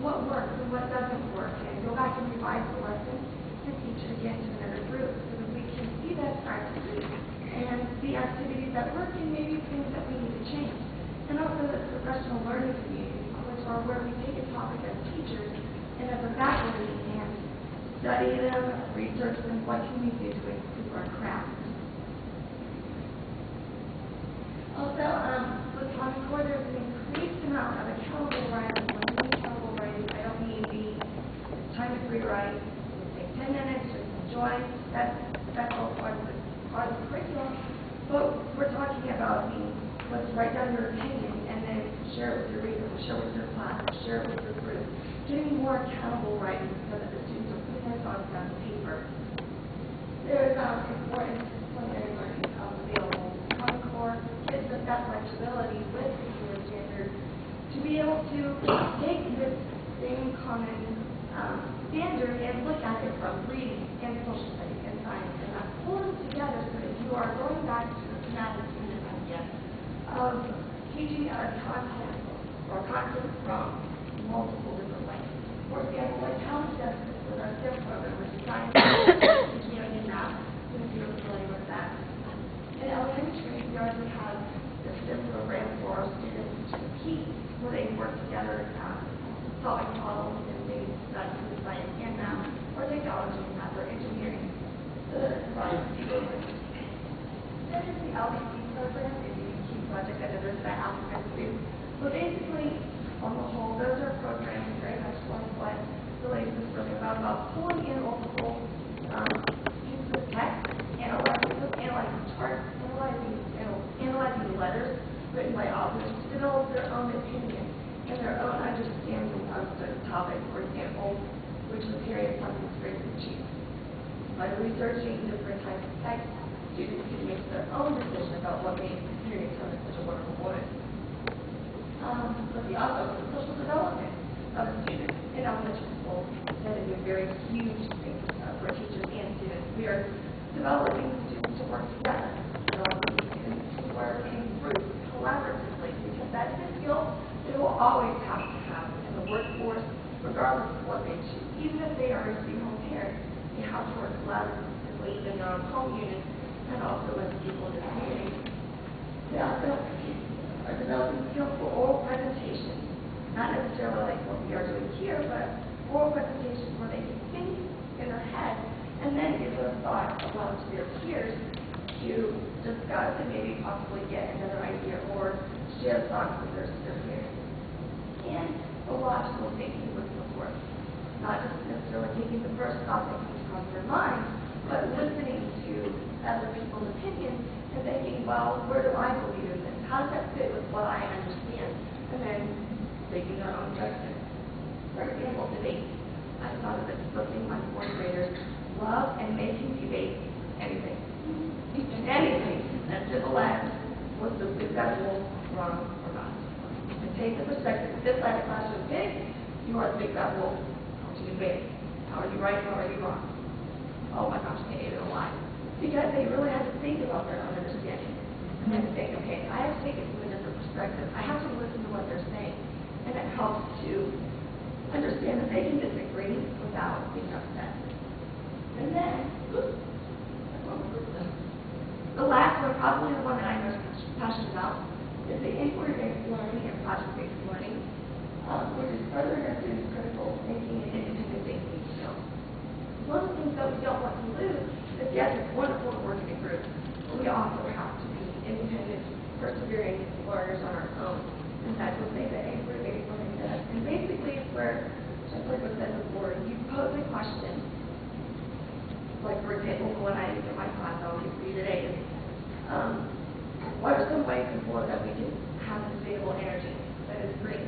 what works and what doesn't work, and go back and revise the lesson and teach it again to another group so that we can see best practices and see activities that work and maybe things that we need to change. And also the professional learning community, which are where we take a topic as teachers and as a faculty and study them, research them, what can we do to improve our craft. Also, with Common Core, there's an increased amount of accountable writing. When I mean accountable writing, I don't mean the time to free write, take 10 minutes, just enjoy. That's all part of the curriculum. But we're talking about let's write down your opinion and then share it with your readers, share it with your class, share it with your group. Getting more accountable writing so that the students are putting their thoughts down on paper. There's important disciplinary learning available. Common Core gives us that flexibility with the CULA standards to be able to take this same common standard and look at it from reading and social studies and science and that pull them together so that you are going back to the thematic idea of teaching a content or content from multiple different ways. For example, like how does this with our STEM program, which is science, engineering, and math, if you're familiar with that. In elementary, we already have the STEM program for our students to compete, where they work together, solving problems and things that include science and math, or technology and math, or engineering. So that it provides students. Then there's the LBC program, project editors that applicants do. So basically, on the whole, those are programs very much like what the latest is really about pulling in multiple pieces of text, analyzing charts, analyzing the letters written by authors to develop their own opinion and their own understanding of the topic, for example, which is a period of something's great to achieve. By researching different types of text, students can make their own decision about what made the period of such a wonderful woman. But the also social development of students in elementary school that is a very huge thing for teachers and students. We are developing students to work together, developing students to work in groups, collaboratively, because that's a skill they will always have to have in the workforce, regardless of what they choose. Even if they are a single parent, how to work collaboratively in their own home units and also with people in the community. They also are developing skills for oral presentation, not necessarily like what we are doing here, but oral presentations where they can think in their head and then give their thoughts aloud to their peers to discuss and maybe possibly get another idea or share thoughts with their peers. And the logical thinking with support, not just necessarily taking the first thought that comes across their mind, but listening to other people's opinions and thinking, well, where do I believe in this? How does that fit with what I understand? And then making their own judgment. For example, debate. I thought of it something my fourth graders love and make him debate anything. Anything that civil act was the successful, wrong, or not. And take the perspective, this side of the classroom big, you are the big bad wolf. How are you debate? How are you right? How are you wrong? Oh my gosh, they ate it alive. Because they really had to think about their own understanding. And then think, okay, I have to take it from a different perspective. I have to listen to what they're saying. And it helps to understand that they can disagree without being upset. And then, the last one, probably the one that I'm most passionate about, is the inquiry-based learning and project-based learning, which is furthering our students' critical thinking and independent thinking skills. One of the things that we don't want to lose is, yes, it's wonderful to work in a group, but we also have to be independent, persevering learners on our own. And that's what the inquiry-based learning does. And basically, it's where, just like was said before, you pose a question. Like, for example, when I enter my class, I'll give you today is, what are some ways before that we can have sustainable energy that is green?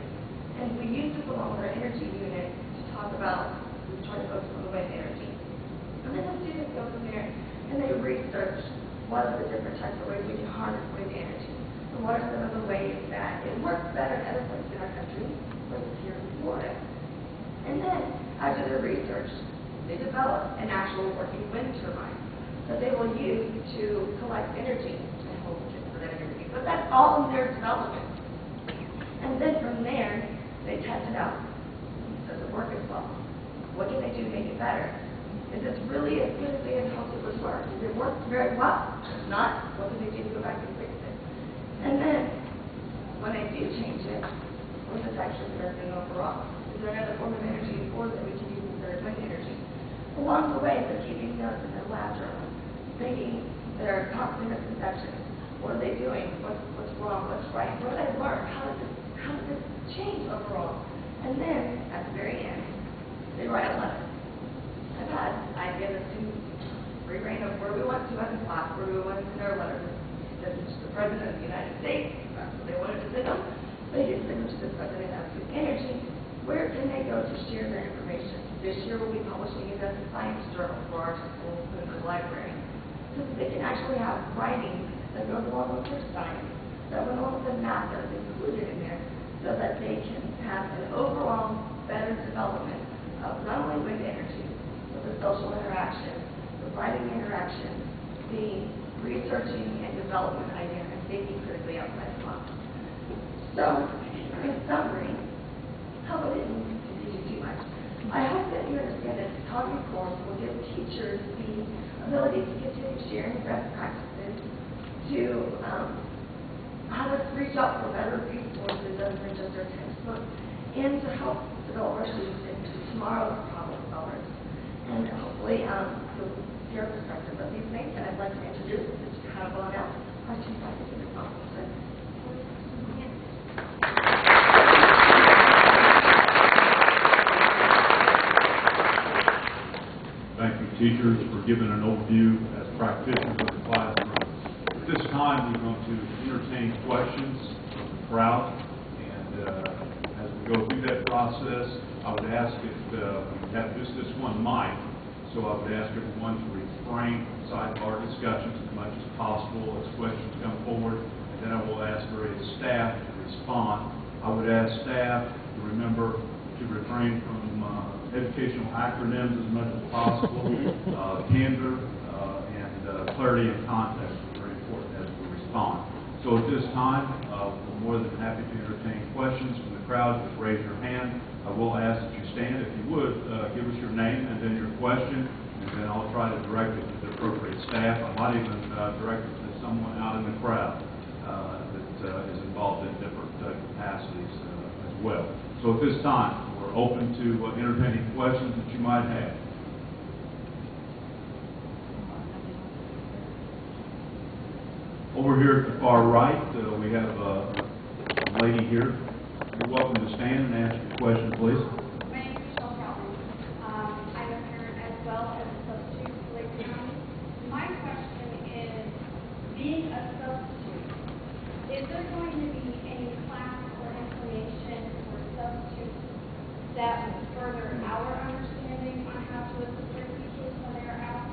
And we use this along with our energy unit to talk about, we try to focus on the wind energy. And then the students go from there and they research what are the different types of ways we can harness wind energy. And what are some of the ways that it works better in other places in our country versus here in Florida. And then, after their research, they develop an actual working wind turbine that they will use to collect energy and hold for that energy. But that's all in their development. And then from there, they test it out. Does it work as well? What can they do to make it better? Is this really as good as they had hoped it would work? Does it work very well? If not, what can they do to go back and fix it? And then, when they do change it, what is actually the best thing overall? Is there another form of energy before that we can use instead of wind energy? Along the way, they're keeping notes in their lab journal, thinking their constant misconceptions. What are they doing? What's wrong? What's right? What did I learn? How does this change overall? And then, at the very end, they write a letter. I give the students free reign of where we want to as a class, where we want to send our letters. This is the President of the United States. That's what they wanted to send them. They get sent to the President of Energy. Where can they go to share their information? This year we'll be publishing it as a science journal for our schools and the library. So that they can actually have writing that goes along with their science, that went along with the math that is included in there, so that they can have an overall better development of not only wind energy, but the social interaction, the writing interaction, the researching and development idea, and thinking critically outside the box. So, in summary, how about it continue too much? I hope that you understand that the Talking Course will give teachers the ability to continue sharing best practices, to how to reach out for better resources other than just our textbook, and to help develop our students into tomorrow's problem solvers. And hopefully you'll hear a perspective of these things, and I'd like to introduce, since you kind of blown out, our chief scientific officer. Thank you, teachers, for giving an overview as practitioners of the classroom. At this time, we're going to entertain questions from the crowd, and as we go through that process, I would ask if we have just this one mic, so I would ask everyone to refrain from sidebar discussions as much as possible as questions come forward, and then I will ask various staff to respond. I would ask staff to remember to refrain from educational acronyms as much as possible. Candor and clarity and context are very important as we respond. So at this time, we're more than happy to entertain questions from the crowd. Just raise your hand. I will ask that you stand. If you would, give us your name and then your question. And then I'll try to direct it to the appropriate staff. I might even direct it to someone out in the crowd that is involved in different capacities as well. So at this time, we're open to entertaining questions that you might have. Over here at the far right, we have a lady here. You're welcome to stand and ask your question, please. My name is Michelle Calvin. I'm a parent as well as a substitute for Lake County. My question is, being a substitute, is there going to be any class or information for substitutes that will further our understanding on how to assist our teachers when they're out?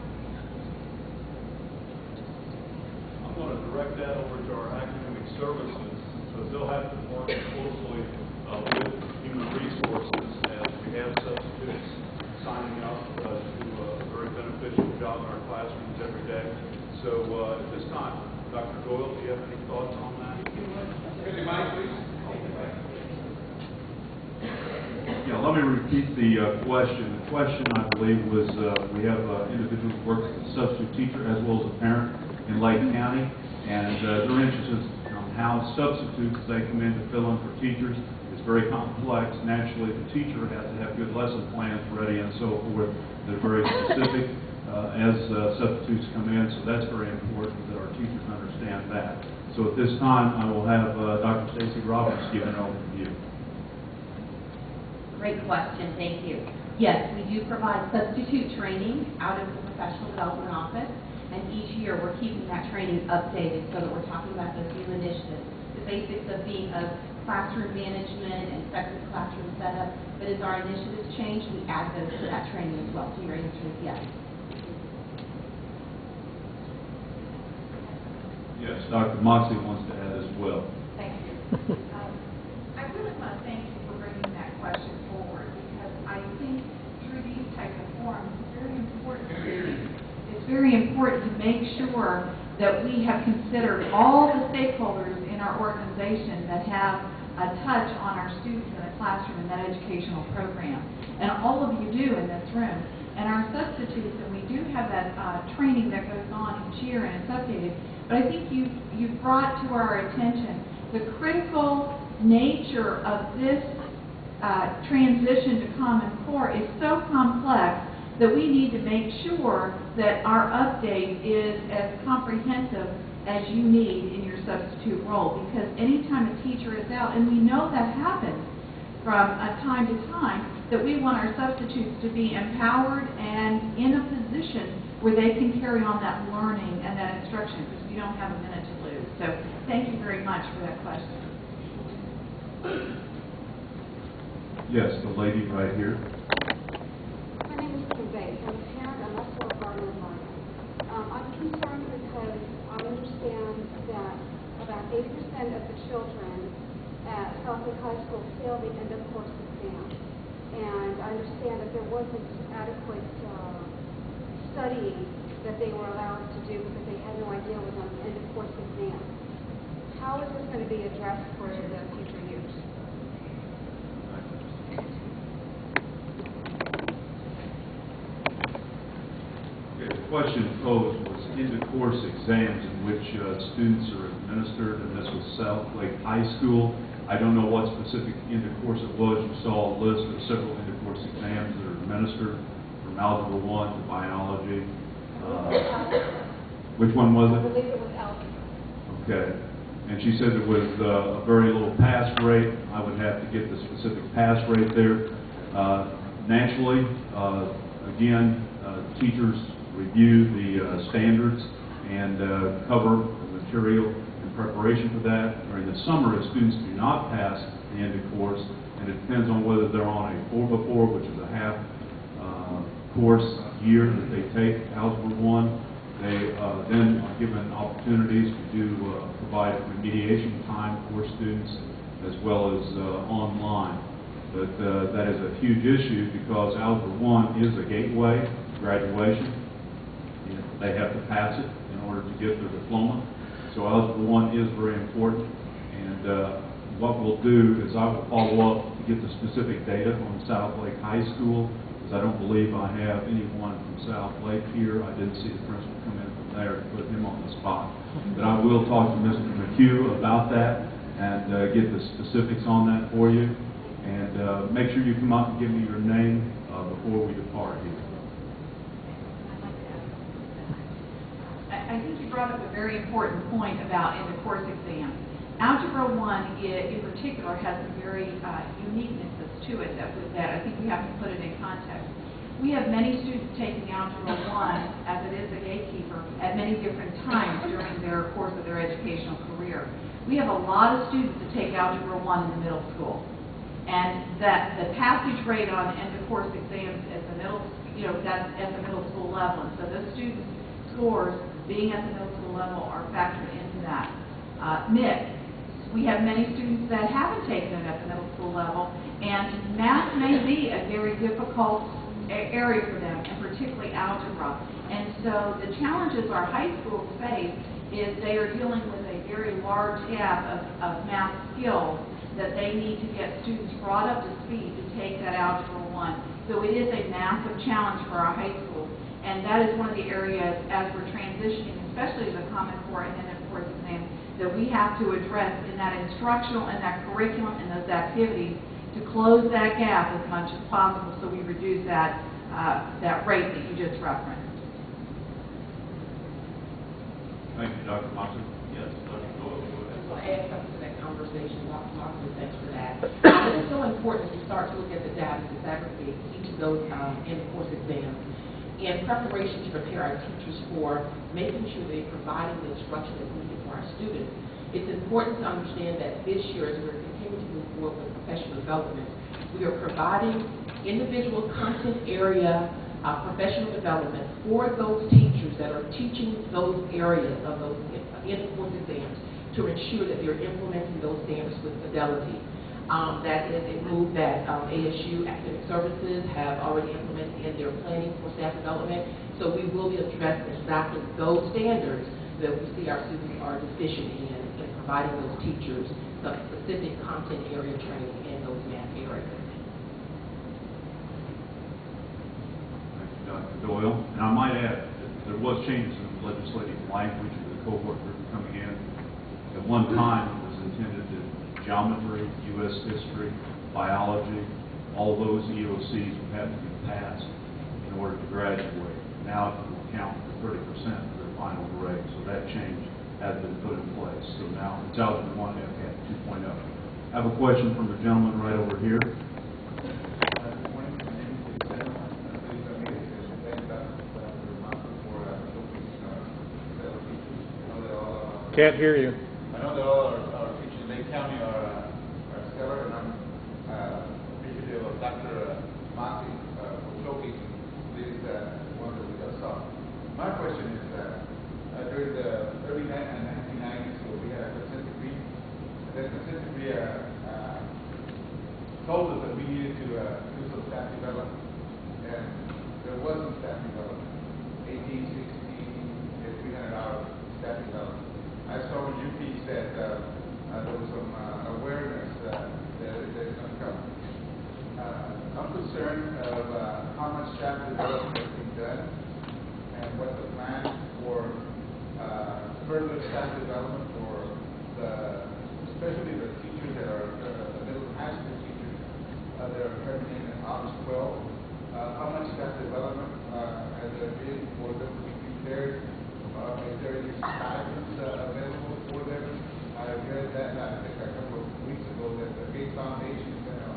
I'm going to direct that over to our academic services, so they'll have to work closely with human resources as we have substitutes signing up to do a very beneficial job in our classrooms every day. So at this time, Dr. Doyle, do you have any thoughts on that? Yeah, let me repeat the question. The question, I believe, was we have individuals who work as a substitute teacher as well as a parent in Lake County, and they're interested on how substitutes, as they come in to fill in for teachers, is very complex. Naturally, the teacher has to have good lesson plans ready and so forth. They're very specific as substitutes come in, so that's very important that our teachers understand that. So at this time, I will have Dr. Stacy Roberts give an overview. Great question, thank you. Yes, we do provide substitute training out of the professional development office, and each year we're keeping that training updated so that we're talking about those new initiatives, the basics of being of classroom management and effective classroom setup. But as our initiatives change, we add those to that training as well. So your answer is yes. Yes, Dr. Moxley wants to add as well. Thank you. I really want to thank you for bringing that question forward, because I think through these types of forums, it's very important to make sure that we have considered all the stakeholders in our organization that have a touch on our students in the classroom in that educational program. And all of you do in this room. And our substitutes, and we do have that training that goes on each year and it's updated. But I think you've brought to our attention the critical nature of this transition to Common Core is so complex that we need to make sure that our update is as comprehensive as you need in your substitute role. Because anytime a teacher is out, and we know that happens from time to time, that we want our substitutes to be empowered and in a position where they can carry on that learning and that instruction, because we don't have a minute to lose. So thank you very much for that question. Yes, the lady right here. My name is Kim Bates. I'm a parent. I'm also a guardian of mine. I'm concerned because I understand that about 80% of the children at Southwick High School fail the end of course exam. And I understand that there wasn't adequate studying that they were allowed to do because they had no idea what was on the end of course exam. How is this going to be addressed for the future years? The question posed was end-of-course exams in which students are administered, and this was Southlake High School. I don't know what specific end-of-course it was. You saw a list of several end-of-course exams that are administered, from Algebra 1 to Biology. Which one was it? I believe it was algebra. Okay. And she said that with a very low pass rate, I would have to get the specific pass rate there. Naturally, again, teachers review the standards and cover the material in preparation for that. During the summer, if students do not pass the end of course, and it depends on whether they're on a 4x4, which is a half course year that they take Algebra 1, they then are given opportunities to provide remediation time for students as well as online. But that is a huge issue because Algebra 1 is a gateway to graduation. They have to pass it in order to get their diploma. So Algebra 1 is very important. And what we'll do is I will follow up to get the specific data on Southlake High School because I don't believe I have anyone from South Lake here. I didn't see the principal come in from there to put him on the spot. But I will talk to Mr. McHugh about that and get the specifics on that for you. And make sure you come up and give me your name before we depart here. I think you brought up a very important point about end-of-course exams. Algebra 1 in particular has some very uniquenesses to it that I think we have to put it in context. We have many students taking Algebra 1 as it is a gatekeeper at many different times during their course of their educational career. We have a lot of students that take Algebra 1 in the middle school. And that the passage rate on end-of-course exams at the middle, that's at the middle school level. And so those students' scores being at the middle school level are factored into that. Nick, we have many students that haven't taken it at the middle school level, and math may be a very difficult area for them, and particularly algebra. And so the challenges our high schools face is they are dealing with a very large gap of math skills that they need to get students brought up to speed to take that Algebra 1. So it is a massive challenge for our high schools, and that is one of the areas as we're transitioning, especially to the Common Core and end-of-course exam, that we have to address in that instructional and that curriculum and those activities to close that gap as much as possible so we reduce that rate that you just referenced. Thank you, Dr. Moxley. Yes, Dr. Doyle, go ahead. So add something to that conversation, Dr. Moxley, thanks for that. It's so important to start to look at the data to disaggregate each of those end-of-course exams in preparation to prepare our teachers for making sure they're providing the instruction that's needed for our students. It's important to understand that this year, as we're continuing to move forward with professional development, we are providing individual content area professional development for those teachers that are teaching those areas of those end-of-course exams to ensure that they're implementing those standards with fidelity. That is a move that ASU Academic Services have already implemented in their planning for staff development. So we will be addressing exactly those standards that we see our students are deficient in providing those teachers some specific content area training in those math areas. Dr. Doyle, and I might add that there was changes in the legislative language of the cohort group coming in. At one time, it was intended that geometry, U.S. history, biology, all those EOCs would have to be passed in order to graduate. Now it will count for 30% of their final grade, so that change has been put in place. So now it's Algebra 1 at 2.0. I have a question from the gentleman right over here. Can't hear you. I know that all our teachers in Lake County are stellar, and I'm appreciative of Dr. Maki for showcasing these ones that we just saw. My question is that during the early 1990s, we had a consent decree. That consent decree told us that we needed to do some staff development, and there wasn't staff development. 18, 16, 300 hours staff development. I saw when UP said there was some awareness that it's going to come. I'm concerned of how much staff development is being done and what the plan for further staff development for especially the teachers that are the middle and high school teachers that are coming in August 12. How much staff development has there been for them to be prepared? Is there any stipends available for them? I read that I think a couple of weeks ago that the Gates Foundation is going to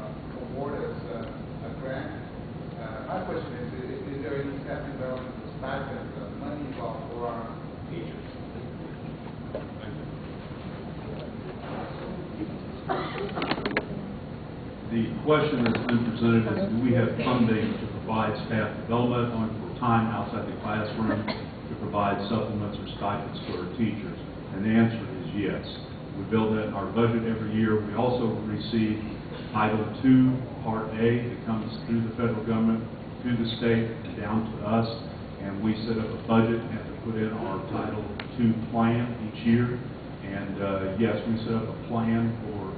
award us a grant. My question is there any staff development stipends, money involved for our teachers? The question that's been presented is, do we have funding to provide staff development on for time outside the classroom to provide supplements or stipends to our teachers? And the answer is yes. We build that in our budget every year. We also receive Title II, Part A, that comes through the federal government, to the state, and down to us. And we set up a budget and have to put in our Title II plan each year. And yes, we set up a plan for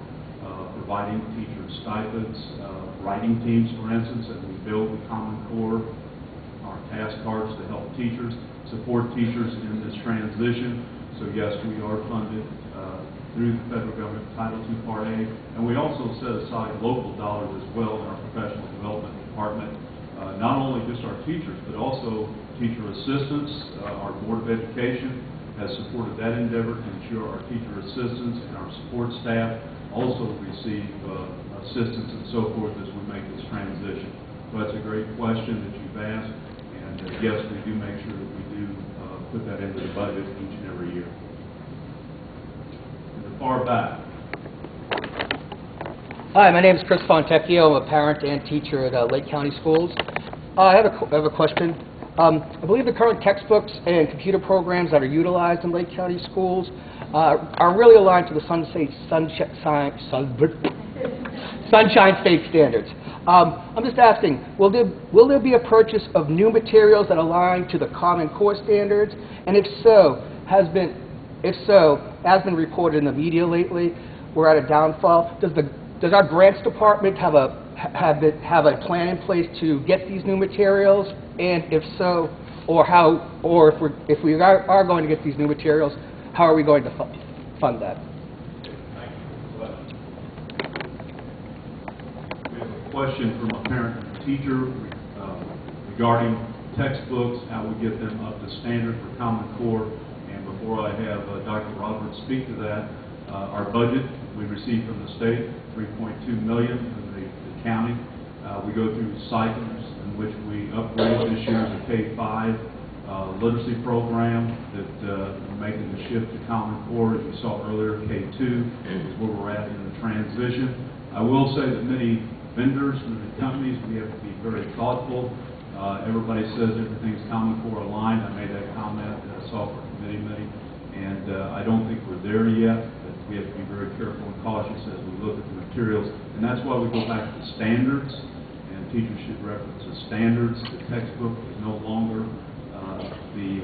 providing teacher stipends, writing teams, for instance, and we build the Common Core, our task cards to help teachers, support teachers in this transition. So yes, we are funded through the federal government, Title II Part A, and we also set aside local dollars as well in our professional development department, not only just our teachers, but also teacher assistants. Our Board of Education has supported that endeavor to ensure our teacher assistants and our support staff also receive assistance and so forth as we make this transition. So that's a great question that you've asked, and yes, we do make sure that we do put that into the budget each and every year. In the far back. Hi, my name is Chris Fontecchio. I'm a parent and teacher at Lake County Schools. I have a question. I believe the current textbooks and computer programs that are utilized in Lake County schools are really aligned to the Sunshine State standards. I'm just asking, will there be a purchase of new materials that align to the Common Core standards? And if so, as been reported in the media lately, we're at a downfall. Does our grants department have a plan in place to get these new materials? And if so, if we are going to get these new materials, how are we going to fund that? We have a question from a parent and teacher regarding textbooks, how we get them up to standard for Common Core. And before I have Dr. Roberts speak to that, our budget we received from the state, $3.2 million from the county. We go through cycles in which we upgrade. This year's a K-5 literacy program that we're making the shift to Common Core. As you saw earlier, K-2 is where we're at in the transition. I will say that many vendors and the companies, we have to be very thoughtful. Everybody says everything's Common Core aligned. I made that comment at a software committee meeting, and I don't think we're there yet. But we have to be very careful and cautious as we look at the materials, and that's why we go back to standards. Teachers should reference the standards. The textbook is no longer the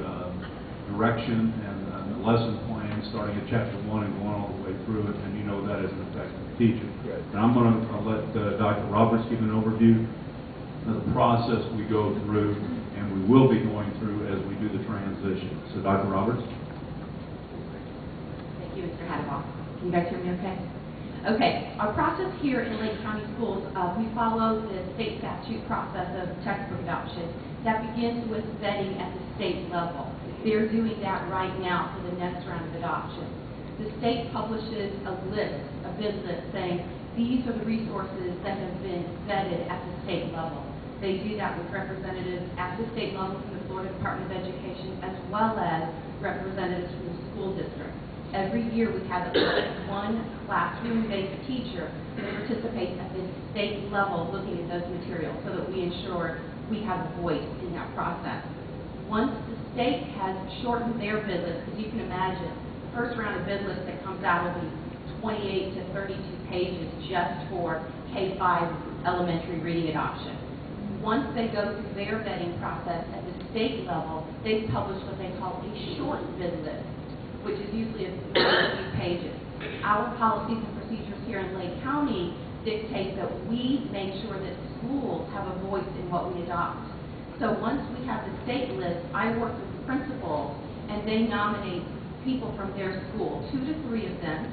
direction and the lesson plan starting at chapter 1 and going all the way through it, and you know that isn't effective teaching. Right. And I'm going to let Dr. Roberts give an overview of the process we go through and we will be going through as we do the transition. So Dr. Roberts. Thank you, Mr. Haddock. Can you guys hear me okay? Okay, our process here in Lake County Schools, we follow the state statute process of textbook adoption. That begins with vetting at the state level. They're doing that right now for the next round of adoption. The state publishes a list, a bid list, saying these are the resources that have been vetted at the state level. They do that with representatives at the state level from the Florida Department of Education as well as representatives from the school district. Every year we have at least one classroom-based teacher that participates at the state level looking at those materials so that we ensure we have a voice in that process. Once the state has shortened their bid list, because you can imagine, the first round of bid list that comes out will be 28 to 32 pages just for K-5 elementary reading adoption. Once they go through their vetting process at the state level, they publish what they call a short bid list, which is usually a few pages. Our policies and procedures here in Lake County dictate that we make sure that schools have a voice in what we adopt. So once we have the state list, I work with the principals, and they nominate people from their school, 2 to 3 of them,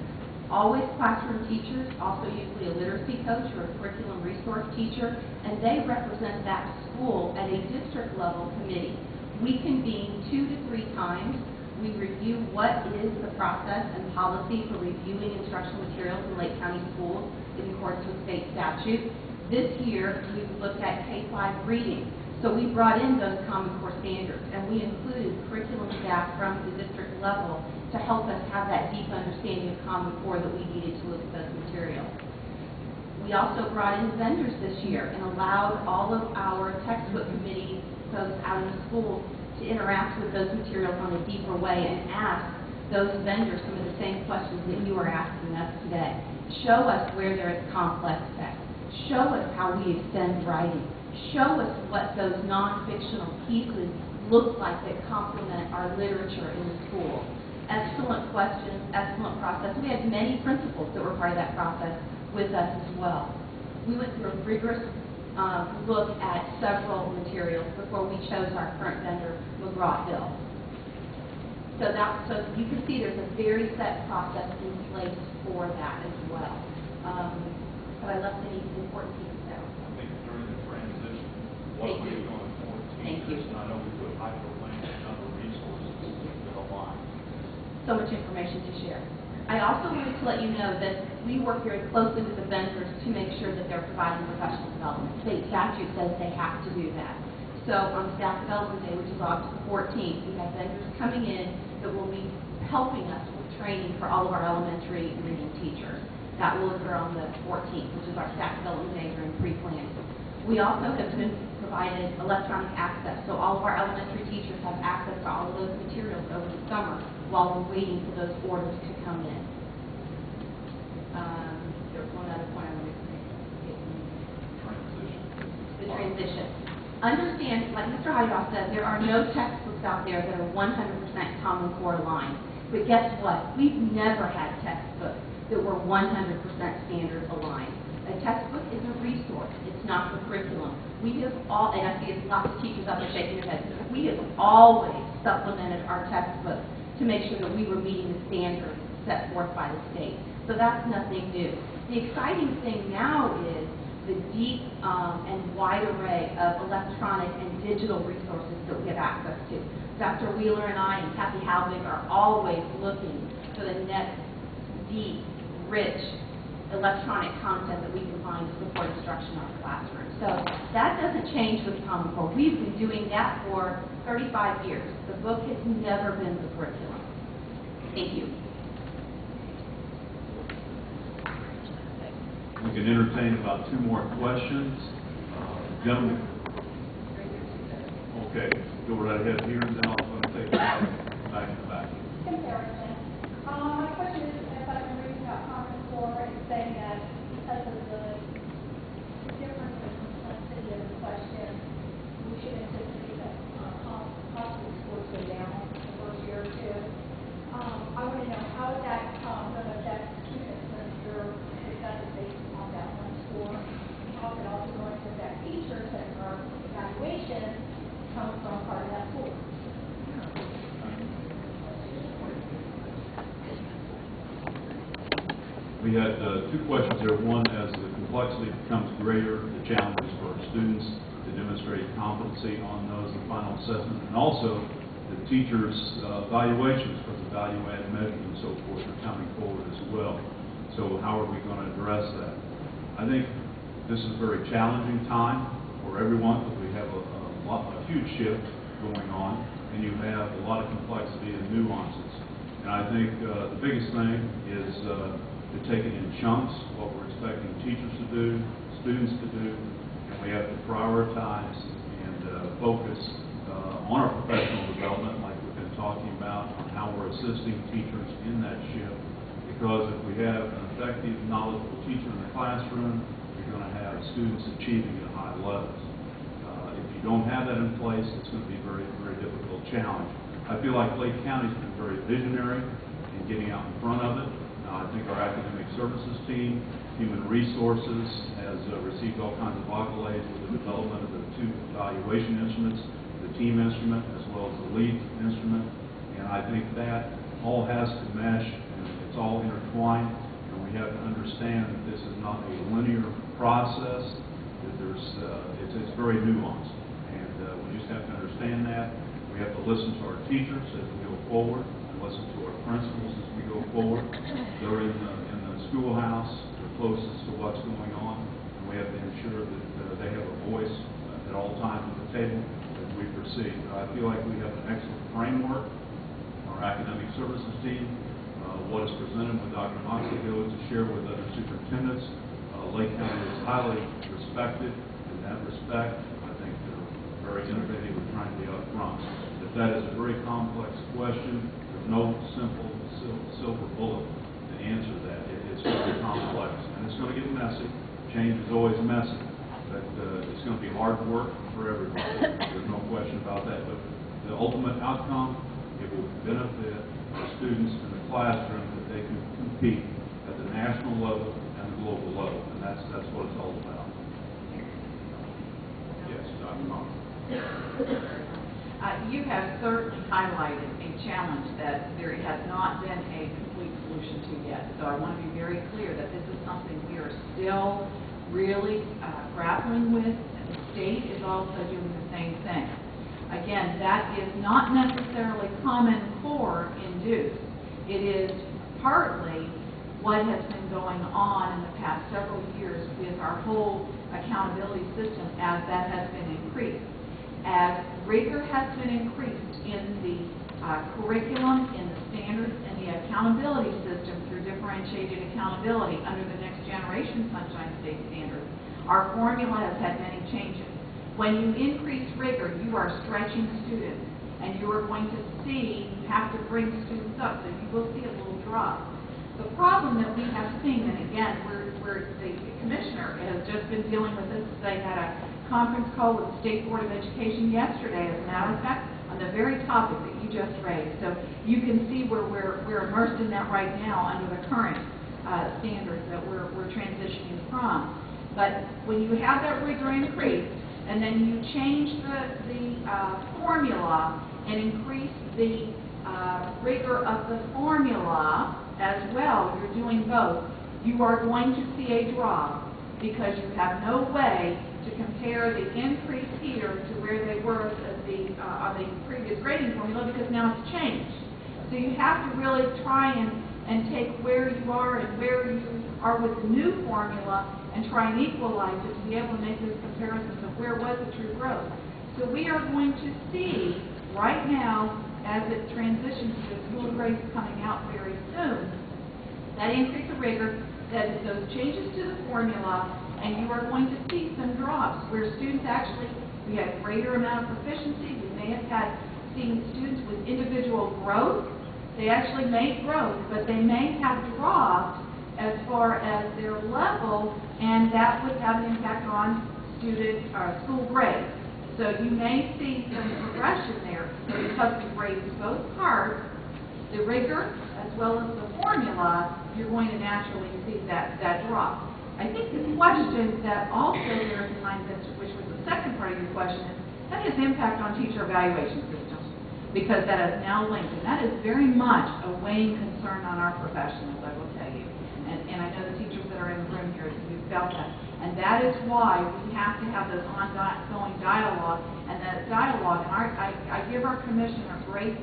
always classroom teachers, also usually a literacy coach or a curriculum resource teacher, and they represent that school at a district level committee. We convene 2 to 3 times. We review what is the process and policy for reviewing instructional materials in Lake County schools in accordance with state statute. This year, we've looked at K-5 reading. So we brought in those Common Core standards, and we included curriculum staff from the district level to help us have that deep understanding of Common Core that we needed to look at those materials. We also brought in vendors this year and allowed all of our textbook committee folks out in the schools to interact with those materials on a deeper way and ask those vendors some of the same questions that you are asking us today. Show us where there is complex text. Show us how we extend writing. Show us what those non-fictional pieces look like that complement our literature in the school. Excellent questions, excellent process. We had many principals that were part of that process. with us as well. We went through a rigorous look at several materials before we chose our current vendor, McGraw-Hill. So you can see there's a very set process in place for that as well. Have I left any important pieces out? I think during the transition, what Thank we're you. going for Thank you. teachers, and I know we put hyperlinks and other resources to align. So much information to share. I also wanted to let you know that we work very closely with the vendors to make sure that they're providing professional development. State statute says they have to do that. So on Staff Development Day, which is August 14th, we have vendors coming in that will be helping us with training for all of our elementary reading teachers. That will occur on the 14th, which is our Staff Development Day during pre-planning. We also have been provided electronic access, so all of our elementary teachers have access to all of those materials over the summer while we're waiting for those orders to come in. There's one other point I wanted to make. The transition. Understand, like Mr. Heidoff said, there are no textbooks out there that are 100% Common Core aligned. But guess what? We've never had textbooks that were 100% standard aligned. A textbook is a resource. It's not the curriculum. We have all, and I see lots of teachers out there shaking their heads, we have always supplemented our textbooks to make sure that we were meeting the standards set forth by the state. So that's nothing new. The exciting thing now is the deep and wide array of electronic and digital resources that we have access to. Dr. Wheeler and I and Kathy Halbig are always looking for the next deep, rich electronic content that we can find to support instruction in our classroom. So that doesn't change with Common Core. We've been doing that for 35 years. The book has never been the curriculum. Thank you. We can entertain about two more questions. Gentlemen. Okay, go right ahead here, and then I'm going to take it back in the back. Comparison. My question is, if I've been reading about Common Core and saying that because of the difference in complexity of the question, we should anticipate that possible scores go down the first year or two. I want to know how is that going to affect students when your success is based on that one score? How is it also going to affect teachers and our evaluation comes from part of that score? We had two questions there. One, as the complexity becomes greater, the challenges for our students to demonstrate competency on those in final assessment, and also the teachers' evaluations for the value-added measures and so forth are coming forward as well. So how are we going to address that? I think this is a very challenging time for everyone, because we have a huge shift going on, and you have a lot of complexity and nuances. And I think the biggest thing is to take it in chunks, what we're expecting teachers to do, students to do, and we have to prioritize and focus on our professional development, like we've been talking about, on how we're assisting teachers in that shift. Because if we have an effective, knowledgeable teacher in the classroom, you're going to have students achieving at high levels. If you don't have that in place, it's going to be a very, very difficult challenge. I feel like Lake County's been very visionary in getting out in front of it. I think our academic services team, human resources, has received all kinds of accolades for the development of the two evaluation instruments, the team instrument as well as the lead instrument. And I think that all has to mesh, and it's all intertwined, and we have to understand that this is not a linear process, that it's very nuanced. And we just have to understand that. We have to listen to our teachers as we go forward, and listen to our principals as we go forward. They're in the schoolhouse, they're closest to what's going on, and we have to ensure that they have a voice at all times at the table as we proceed. I feel like we have an excellent framework. Our academic services team, what is presented with Dr. Moxley goes to share with other superintendents. Lake County is highly respected in that respect. I think they're very innovative in trying to be up front. But that is a very complex question. There's no simple silver bullet to answer that. It's very complex, and it's going to get messy. Change is always messy, but it's going to be hard work for everybody. There's no question about that. But the ultimate outcome, it will benefit the students in the classroom that they can compete at the national level and the local level, and that's what it's all about. Yes, Dr. Thomas. You have certainly highlighted a challenge that there has not been a complete solution to yet. So I want to be very clear that this is something we are still really grappling with, and the state is also doing the same thing. Again, that is not necessarily Common Core induced. It is partly what has been going on in the past several years with our whole accountability system as that has been increased. As rigor has been increased in the curriculum, in the standards, and the accountability system through differentiated accountability under the Next Generation Sunshine State Standards, our formula has had many changes. When you increase rigor, you are stretching students, and you are going to see, you have to bring students up, so you will see a little drop. The problem that we have seen, and again, the commissioner has just been dealing with this. They had a conference call with the State Board of Education yesterday, as a matter of fact, on the very topic that you just raised. So you can see where we're immersed in that right now under the current standards that we're transitioning from. But when you have that rigor increase, and then you change the formula and increase the rigor of the formula as well, you're doing both, you are going to see a drop because you have no way to compare the increase here to where they were on the previous grading formula, because now it's changed. So you have to really try and take where you are and where you are with the new formula and try and equalize it to be able to make those comparisons of where was the true growth. So we are going to see right now, as it transitions to school grades coming out very soon, that increase of rigor, that those changes to the formula, and you are going to see some drops where students actually, we have greater amount of proficiency. We may have seen students with individual growth. They actually made growth, but they may have dropped as far as their level, and that would have an impact on school grades. So you may see some progression there. So because we grade both parts, the rigor as well as the formula, you're going to naturally see that drop. I think the question that also bears in mind, which was the second part of your question, is that has impact on teacher evaluation systems, because that is now linked, and that is very much a weighing concern on our professionals, I will tell you. And I know the teachers that are in the room here, we've felt that. And that is why we have to have those ongoing dialogue, and that dialogue, and I give our commissioner great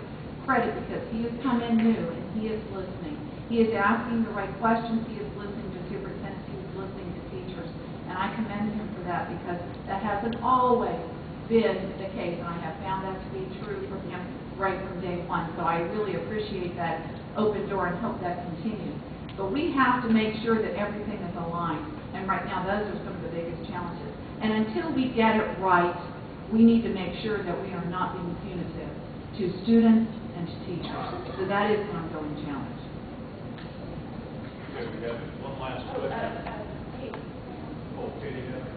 credit because he has come in new and he is listening. He is asking the right questions, he is listening to superintendents, he is listening to teachers, and I commend him for that because that hasn't always been the case, and I have found that to be true for him right from day one. So I really appreciate that open door and hope that continues. But we have to make sure that everything is aligned, and right now those are some of the biggest challenges. And until we get it right, we need to make sure that we are not being punitive to students and to teachers. So that is an ongoing challenge. Okay, we have one last question. Oh, Katie, you have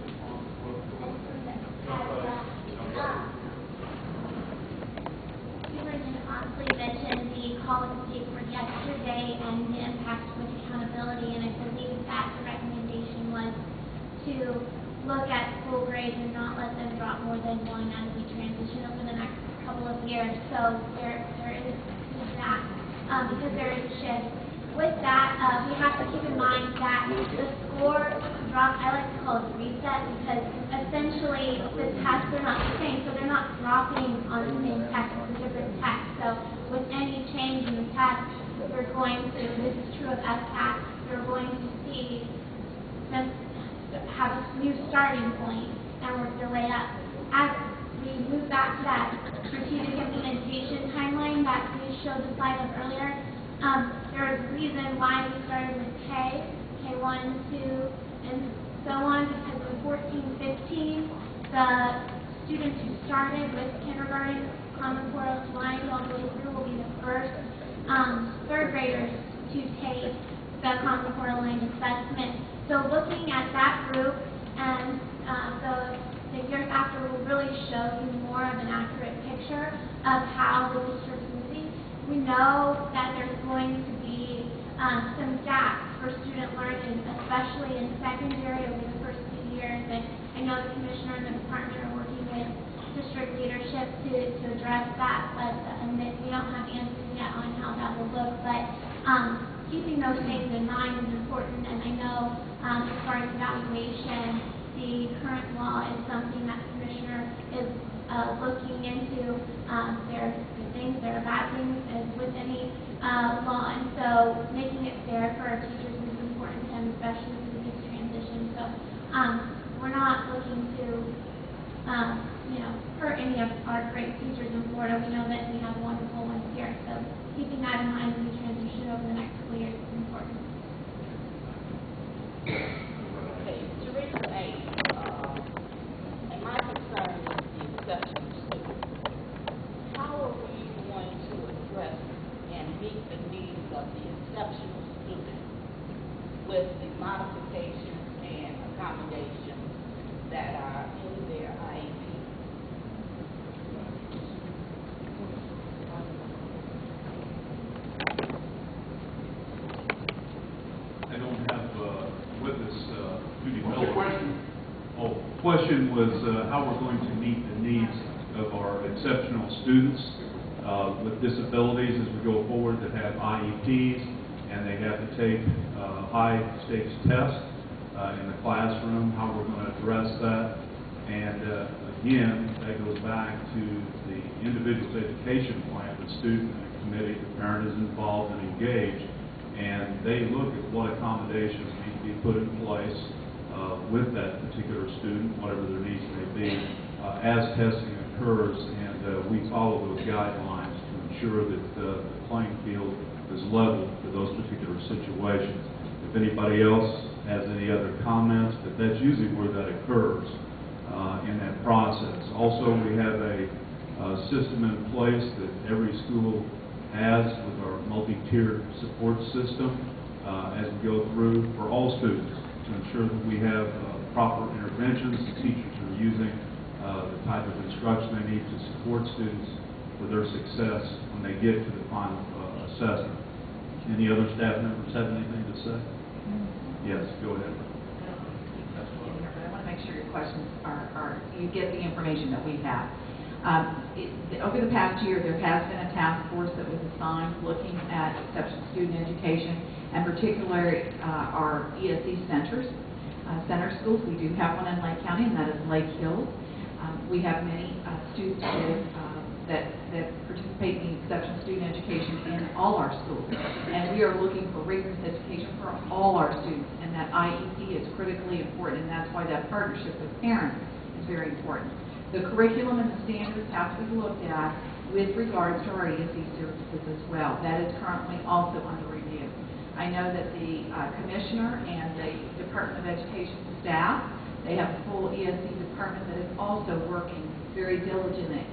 Superintendent Oxley mentioned the call with the state board yesterday and the impact with accountability, and I believe that the recommendation was to look at school grades and not let them drop more than one as we transition over the next couple of years. So there is that because there is a shift. With that, we have to keep in mind that the score drop, I like to call it reset, because essentially the tests are not the same, so they're not dropping on the same text, it's a different text. So with any change in the test, you're going to, this is true of SCAT, you're going to see them have a new starting point and work their way up. As we move back to that strategic implementation timeline that we showed the slide of earlier, there is a reason why we started with K, K1, 2, and so on, because in 14-15, the students who started with kindergarten Common Core lines all the way through will be the first third graders to take the Common Core line assessment. So looking at that group and the years after will really show you more of an accurate picture of how the district's moving. We know that there's going to be some gaps for student learning, especially in secondary over the first few years. And I know the commissioner and the department are working with district leadership to address that, but we don't have answers yet on how that will look. But keeping those things in mind is important. And I know as far as evaluation, the current law is something that the commissioner is looking into. There are good things, there are bad things as with any law, and so making it fair for our teachers is important to him, especially through this transition. So we're not looking to hurt any of our great teachers in Florida. We know that we have wonderful ones here, so keeping that in mind as we transition over the next couple years is important. Okay, Teresa A. And my concern is the exceptional students. How are we going to address and meet the needs of the exceptional students with the modifications and accommodations that are in their IEP? I don't have with us Judy Miller. What's your question? Oh, question was how we're going to meet the needs of our exceptional students with disabilities as we go forward that have IEPs and they have to take high-stakes tests in the classroom, how we're going to address that. And again, that goes back to the individual's education plan. The student committee, the parent is involved and engaged, and they look at what accommodations need to be put in place with that particular student, whatever their needs may be, as testing occurs, and we follow those guidelines to ensure that the playing field is level for those particular situations. If anybody else has any other comments, but that's usually where that occurs in that process. Also, we have a system in place that every school has with our multi-tiered support system as we go through for all students to ensure that we have proper interventions. The teachers are using the type of instruction they need to support students for their success when they get to the final assessment. Any other staff members have anything to say? Yes, go ahead. I want to make sure your questions you get the information that we have. Over the past year, there has been a task force that was assigned looking at exceptional student education, and particularly our ESE centers, center schools. We do have one in Lake County, and that is Lake Hills. We have many students that participate in exceptional student education in all our schools, and we are looking for rigorous education for all our students, and that IEP is critically important, and that's why that partnership with parents is very important. The curriculum and the standards have to be looked at with regards to our ESE services as well. That is currently also under review. I know that the Commissioner and the Department of Education staff, they have a full ESE department that is also working very diligently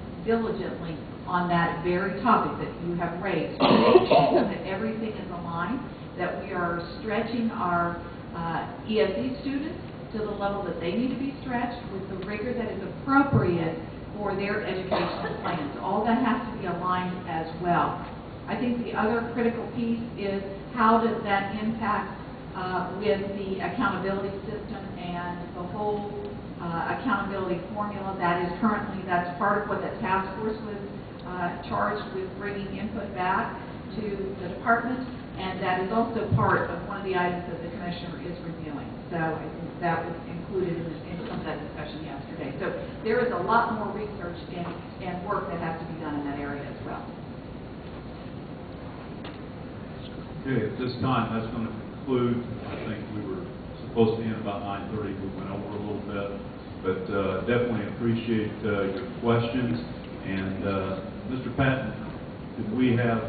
on that very topic that you have raised, so that everything is aligned, that we are stretching our ESE students to the level that they need to be stretched with the rigor that is appropriate for their educational plans. All that has to be aligned as well. I think the other critical piece is how does that impact with the accountability system and the whole accountability formula that is currently, that's part of what that task force was charged with bringing input back to the department, and that is also part of one of the items that the Commissioner is reviewing. So I think that was included in some of that discussion yesterday. So there is a lot more research and work that has to be done in that area as well. Okay, at this time, that's going to conclude. I think we were supposed to end about 9:30. We went over a little bit, but definitely appreciate your questions. And Mr. Patton, did we have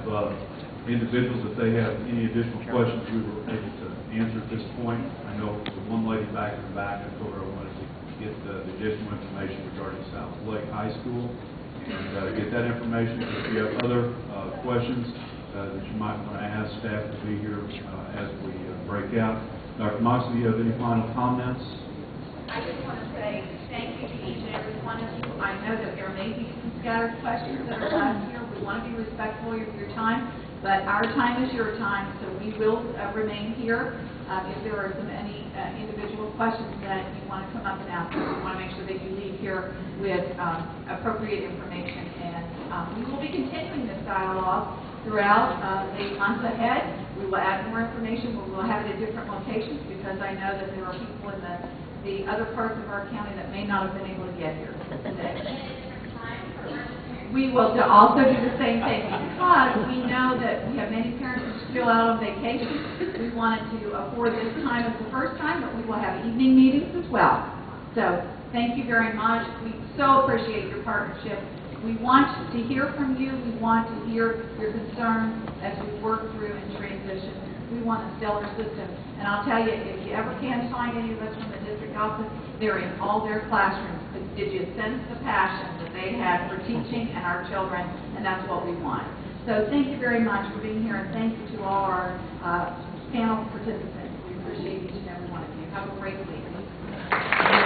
individuals, if they have any additional questions, we were able to answer at this point? I know the one lady back in the back, I told her I wanted to get the additional information regarding South Lake High School and get that information. If you have other questions that you might want to ask, staff to be here as we break out. Dr. Moxley, do you have any final comments? I just want to say thank you to each and every one of you. I know that there may be some scattered questions that are left here. We want to be respectful of your time, But our time is your time, so we will remain here. If there are any individual questions that you want to come up and ask, we want to make sure that you leave here with appropriate information. And we will be continuing this dialogue throughout the months ahead. We will add more information. We will have it at different locations because I know that there are people in the other parts of our county that may not have been able to get here today. We will also do the same thing because we know that we have many parents who are still out on vacation. We wanted to afford this time as the first time, but we will have evening meetings as well. So thank you very much. We so appreciate your partnership. We want to hear from you. We want to hear your concerns as we work through and transition. We want a stellar system. And I'll tell you, if you ever can find any of us from the district office, they're in all their classrooms. Did you sense the passion that they had for teaching and our children? And that's what we want. So thank you very much for being here, and thank you to all our panel participants. We appreciate each and every one of you. Have a great week.